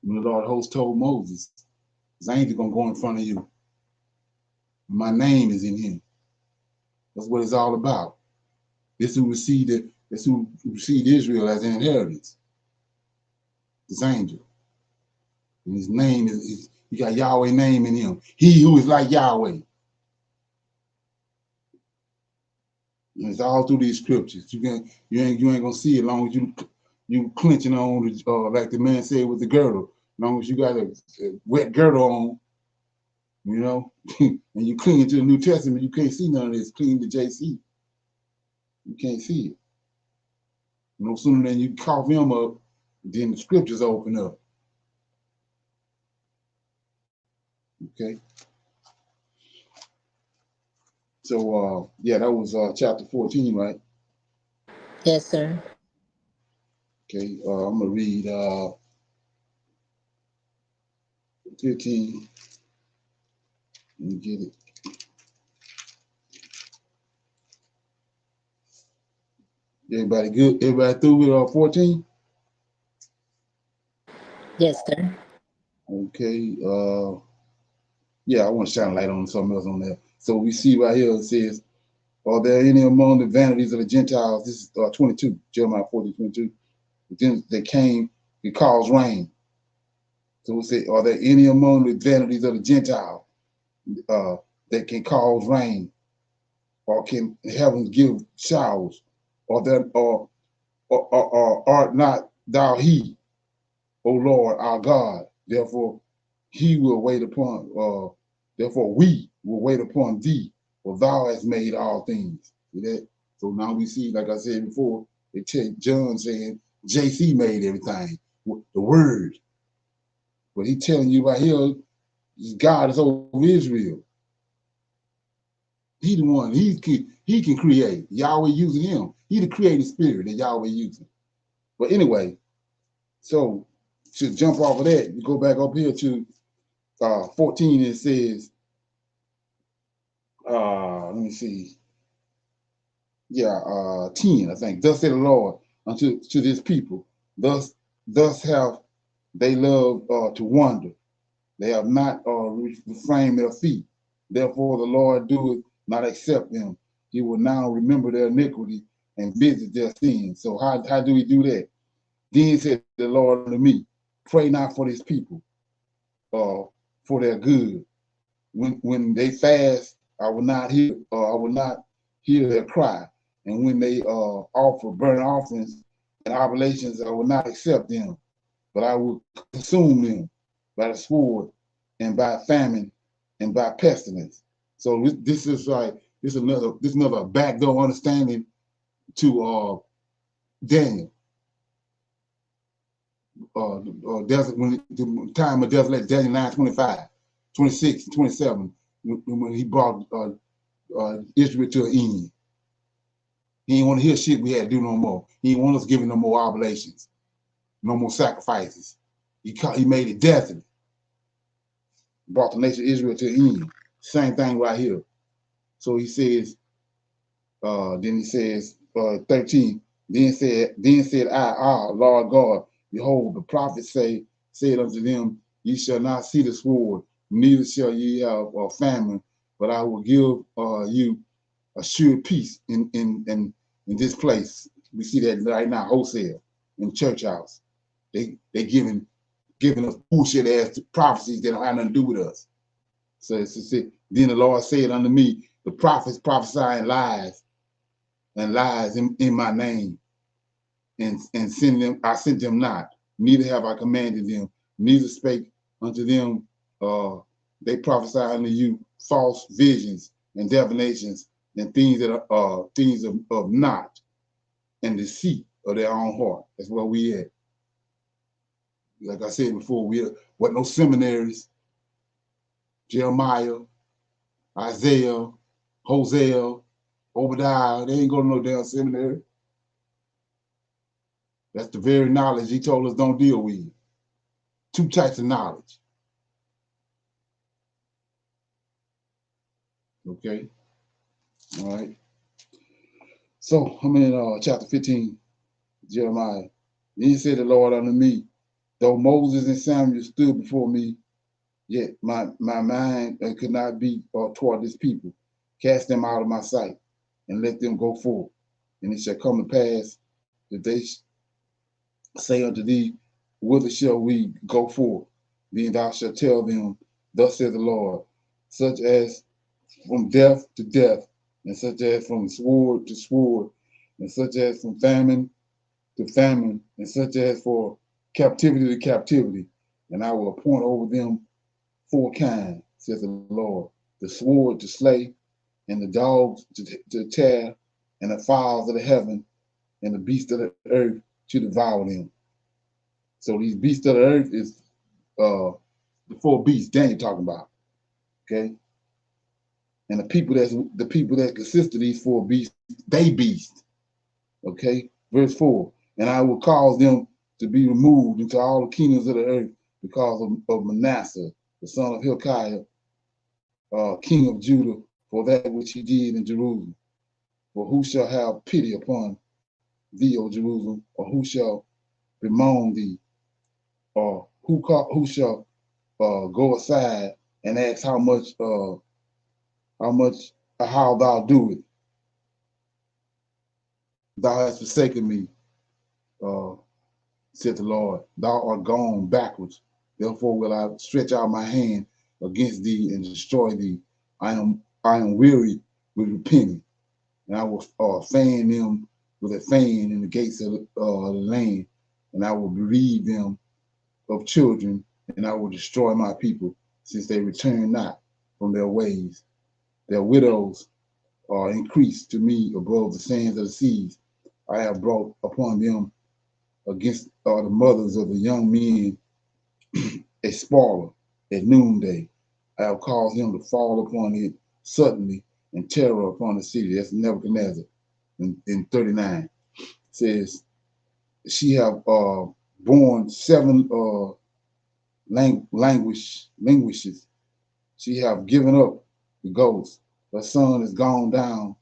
When the Lord of hosts told Moses, his angel gonna go in front of you. My name is in him. That's what it's all about. This who received Israel as an inheritance. This angel. And his name is you got Yahweh name in him. He who is like Yahweh. And it's all through these scriptures. You ain't gonna see it as long as you clenching on like the man said with the girdle. As long as you got a wet girdle on, you know, and you cling to the New Testament, you can't see none of this. Cling to JC. You can't see it. No sooner than you cough him up, then the scriptures open up. Okay. So yeah, that was chapter 14, right? Yes, sir. Okay, I'm gonna read 15. Let me get it. Everybody good? Everybody through with 14? Yes, sir. Okay. Yeah, I want to shine a light on something else on that. So we see right here, it says, are there any among the vanities of the Gentiles? This is 22, Jeremiah 40:22. Then they came, it caused rain. So we say, are there any among the vanities of the Gentiles that can cause rain or can heaven give showers? or art not thou he, O Lord our God? Therefore, he will wait upon, therefore we will wait upon thee, for thou hast made all things. See that? So now we see, like I said before, they tell John saying JC made everything, the word. But he telling you right here, God is over Israel. He the one, he can create. Yahweh using him. He the creative spirit that Yahweh using. But anyway, so to jump off of that, you go back up here to 14, it says, let me see. Yeah, 10, I think. Thus said the Lord unto this people, thus have they loved to wander. They have not refrained their feet. Therefore the Lord doeth not accept them. He will now remember their iniquity and visit their sins. So how do we do that? Then said the Lord unto me, pray not for these people, for their good. When they fast, I will not hear their cry. And when they offer burnt offerings and oblations, I will not accept them, but I will consume them by the sword and by famine and by pestilence. So this is another backdoor understanding to Daniel. Desert, when the time of desolation, Daniel 9:25, 26, 27, when he brought Israel to an end. He didn't want to hear shit we had to do no more. He didn't want us giving no more oblations, no more sacrifices. He made it desolate. Brought the nation of Israel to an end. Same thing right here. So he says, then he says, 13, then said I, Lord God, behold, the prophets said unto them, ye shall not see the sword, neither shall ye have a famine, but I will give you a sure peace in this place. We see that right now, wholesale, in the church house. They giving us bullshit ass prophecies that don't have nothing to do with us. So then the Lord said unto me, the prophets prophesying lies in my name, and send them, I sent them not, neither have I commanded them, neither spake unto them, they prophesy unto you false visions and divinations and things that are things of not, and deceit of their own heart. That's where we at. Like I said before, we wasn't no seminaries. Jeremiah, Isaiah, Hosea, Obadiah, they ain't go to no damn seminary. That's the very knowledge he told us don't deal with. Two types of knowledge. Okay. All right. So I'm in chapter 15, Jeremiah. Then said the Lord unto me, though Moses and Samuel stood before me, yet my mind could not be toward this people. Cast them out of my sight and let them go forth. And it shall come to pass that they say unto thee, whither shall we go forth? Then thou shalt tell them, thus says the Lord, such as from death to death, and such as from sword to sword, and such as from famine to famine, and such as for captivity to captivity. And I will appoint over them 4 kinds, says the Lord, the sword to slay, and the dogs to tear, and the fowls of the heaven, and the beasts of the earth to devour them. So these beasts of the earth is the 4 beasts Daniel talking about. Okay. And the people that consist of these 4 beasts, they beast. Okay. Verse 4. And I will cause them to be removed into all the kingdoms of the earth because of Manasseh, the son of Hilkiah, king of Judah, for that which he did in Jerusalem. For who shall have pity upon thee, O Jerusalem, or who shall bemoan thee, or who shall go aside and ask how thou do it? Thou hast forsaken me, said the Lord. Thou art gone backwards. Therefore will I stretch out my hand against thee and destroy thee. I am weary with repenting, and I will fan them with a fan in the gates of the land, and I will bereave them of children, and I will destroy my people, since they return not from their ways. Their widows are increased to me above the sands of the seas. I have brought upon them against the mothers of the young men a spoiler at noonday. I have caused him to fall upon it suddenly, and terror upon the city. That's Nebuchadnezzar in 39. Says, she have born 7 languishes. She have given up the ghost. Her son is gone down.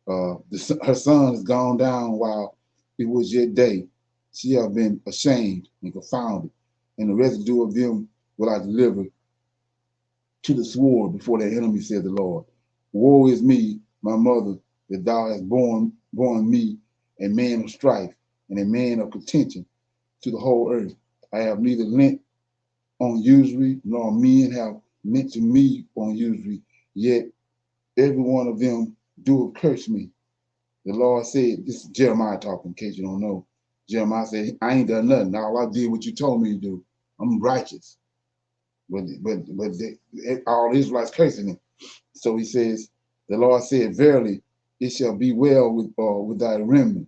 Her son is gone down while it was yet day. She have been ashamed and confounded, and the residue of them will I deliver to the sword before their enemy, said the Lord. Woe is me, my mother, that thou hast borne me a man of strife and a man of contention to the whole earth. I have neither lent on usury, nor men have lent to me on usury, yet every one of them doeth curse me. The Lord said, this is Jeremiah talking, in case you don't know. Jeremiah said, I ain't done nothing. All I did what you told me to do. I'm righteous. But all Israelites cursing him. So he says, the Lord said, verily, it shall be well with thy remnant.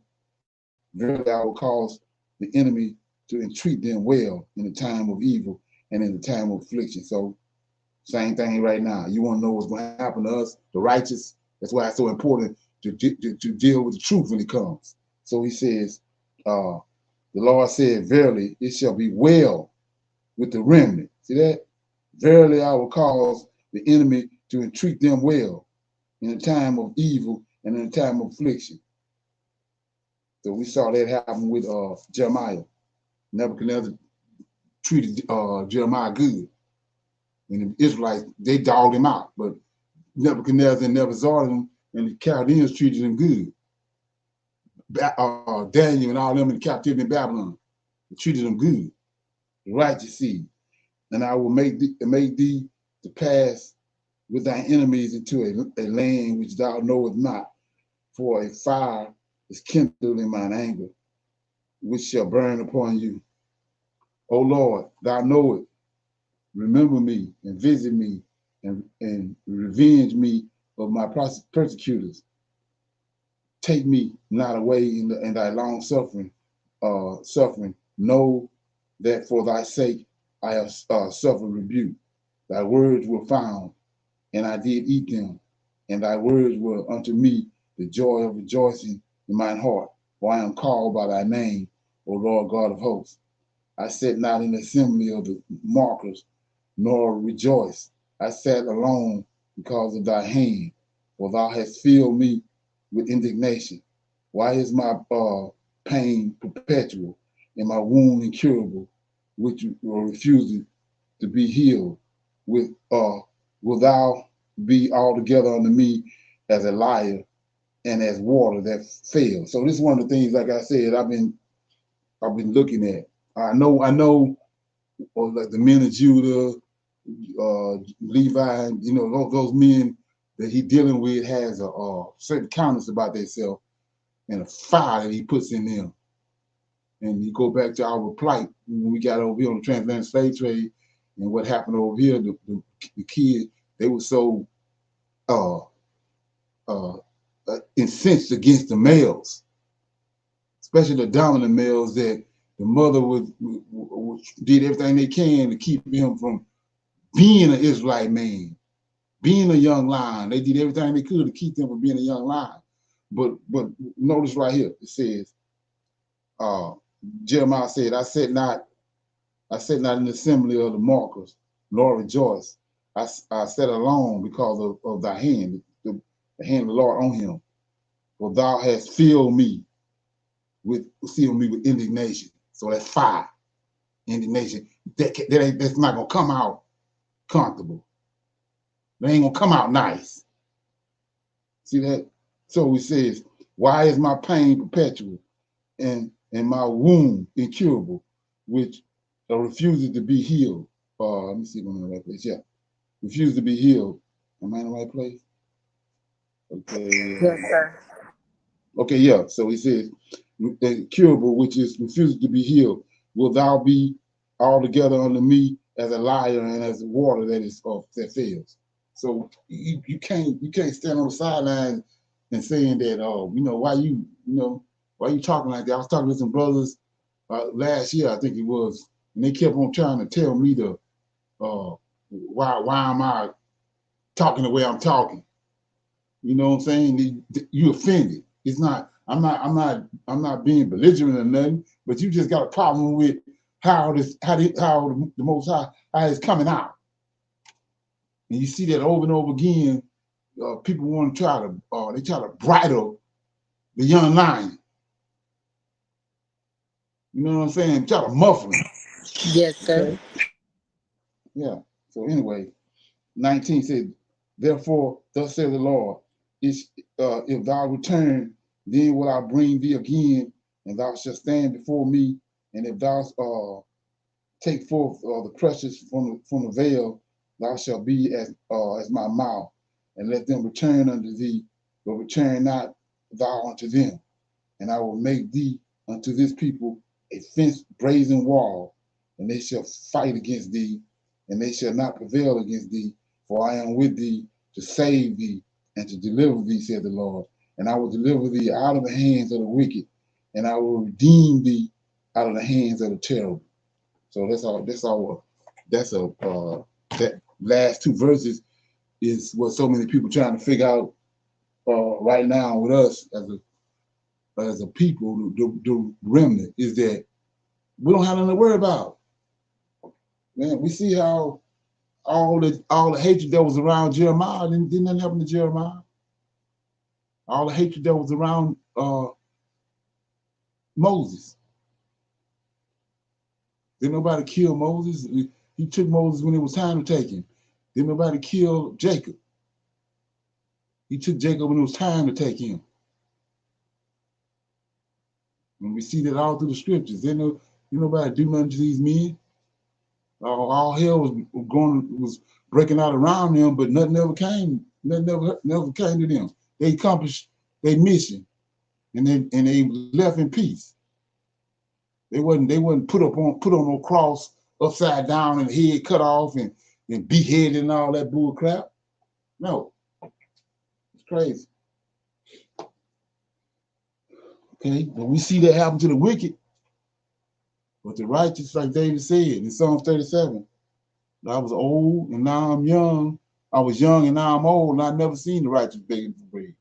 Verily, I will cause the enemy to entreat them well in the time of evil and in the time of affliction. So same thing right now. You want to know what's going to happen to us, the righteous? That's why it's so important to deal with the truth when it comes. So he says, the Lord said, verily, it shall be well with the remnant. See that? Verily, I will cause the enemy to entreat them well in the time of evil and in the time of affliction. So we saw that happen with Jeremiah. Nebuchadnezzar treated Jeremiah good. And the Israelites, they dogged him out. But Nebuchadnezzar and Nebuchadnezzar and the Chaldeans treated him good. Daniel and all them in captivity in Babylon, they treated them good. The righteous seed. And I will make thee to pass with thy enemies into a land which thou knowest not, for a fire is kindled in mine anger, which shall burn upon you. O Lord, thou know it. Remember me and visit me and revenge me of my persecutors. Take me not away in thy long suffering. Know that for thy sake I have suffered rebuke. Thy words were found, and I did eat them, and thy words were unto me the joy of rejoicing in mine heart. For I am called by thy name, O Lord God of hosts. I sat not in the assembly of the mockers, nor rejoice. I sat alone because of thy hand, for thou hast filled me with indignation. Why is my pain perpetual and my wound incurable, which refuses to be healed? Will thou be altogether unto me as a liar and as water that fails? So this is one of the things, like I said, I've been looking at. I know, like the men of Judah, Levi, you know, those men that he dealing with has a certain countenance about themselves and a fire that he puts in them. And you go back to our plight when we got over here on the transatlantic slave trade, and what happened over here, the kids, they were so incensed against the males, especially the dominant males, that the mother did everything they can to keep him from being an Israelite man, being a young lion. They did everything they could to keep them from being a young lion. But notice right here, it says, Jeremiah said, I said not in the assembly of the mockers, nor rejoice. I sat alone because of thy hand, the hand of the Lord on him. For thou hast filled me with indignation. So that's fire, indignation. That's not gonna come out comfortable. They ain't gonna come out nice. See that? So he says, why is my pain perpetual and my wound incurable, which refuses to be healed? Let me see if I'm in the right place. Yeah, refuse to be healed. Am I in the right place? Okay. Yes, sir. Okay, yeah. So he says, curable, which is refusing to be healed, will thou be altogether unto me as a liar and as water that is that fails. So you can't stand on the sideline and saying that why you talking like that. I was talking to some brothers last year, I think it was, and they kept on trying to tell me why am I talking the way I'm talking. You know what I'm saying? You offended. It's not. I'm not being belligerent or nothing. But you just got a problem with how the Most High how it's coming out, and you see that over and over again. People want to try to bridle the young lion. You know what I'm saying? Try to muffle him. Yes, sir. Okay? Yeah. So anyway, 19 said, therefore, thus says the Lord, if thou return, then will I bring thee again, and thou shalt stand before me. And if thou take forth the precious from the veil, thou shalt be as my mouth, and let them return unto thee, but return not thou unto them. And I will make thee unto this people a fenced brazen wall, and they shall fight against thee, and they shall not prevail against thee, for I am with thee to save thee and to deliver thee, said the Lord. And I will deliver thee out of the hands of the wicked, and I will redeem thee out of the hands of the terrible. So that last two verses is what so many people trying to figure out right now with us as a people, the remnant, is that we don't have nothing to worry about. Man, we see how all the hatred that was around Jeremiah didn't nothing happen to Jeremiah. All the hatred that was around Moses. Didn't nobody kill Moses? He took Moses when it was time to take him. Didn't nobody kill Jacob? He took Jacob when it was time to take him. And we see that all through the scriptures. Didn't nobody do nothing to these men. All hell was breaking out around them, but nothing ever came. Nothing never came to them. They accomplished their mission, and they left in peace. They wasn't put on no cross upside down and head cut off and beheaded and all that bull crap. No, it's crazy. Okay, but we see that happen to the wicked, but the righteous, like David said in Psalm 37. I was old and now I'm young. I was young and now I'm old, and I've never seen the righteous begging for bread.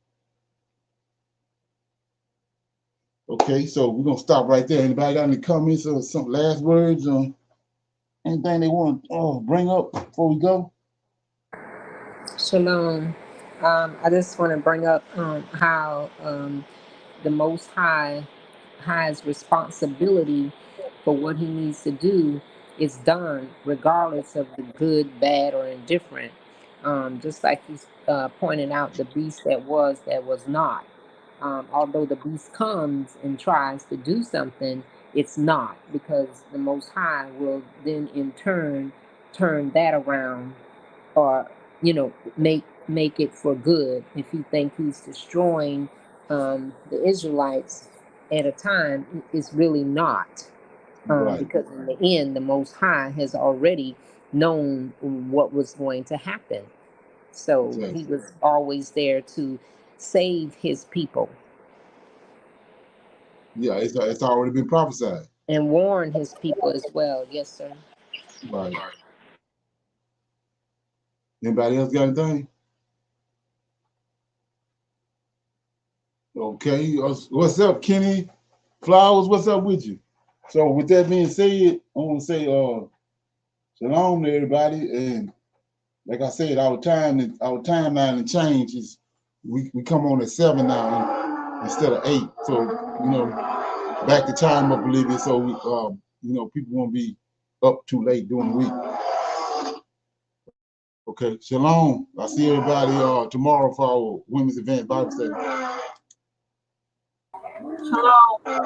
Okay, so we're gonna stop right there. Anybody got any comments or some last words on anything they want to bring up before we go? Shalom. I just want to bring up how the Most High has responsibility for what he needs to do is done, regardless of the good, bad, or indifferent. Just like he's pointing out the beast that was not. Although the beast comes and tries to do something, it's not, because the Most High will then in turn that around, or make it for good. If you think he's destroying the Israelites at a time, it's really not, Right. because in the end, the Most High has already known what was going to happen. So Exactly. he was always there to save his people. Yeah, it's already been prophesied. And warn his people as well. Yes, sir. Right. Anybody else got anything? Okay, what's up, Kenny Flowers? What's up with you? So with that being said, I want to say shalom to everybody. And like I said, our timeline and change is we come on at 7 now instead of 8. So back the time up a little bit, so people won't be up too late during the week. Okay, shalom. I'll see everybody tomorrow for our women's event Bible study. Shalom.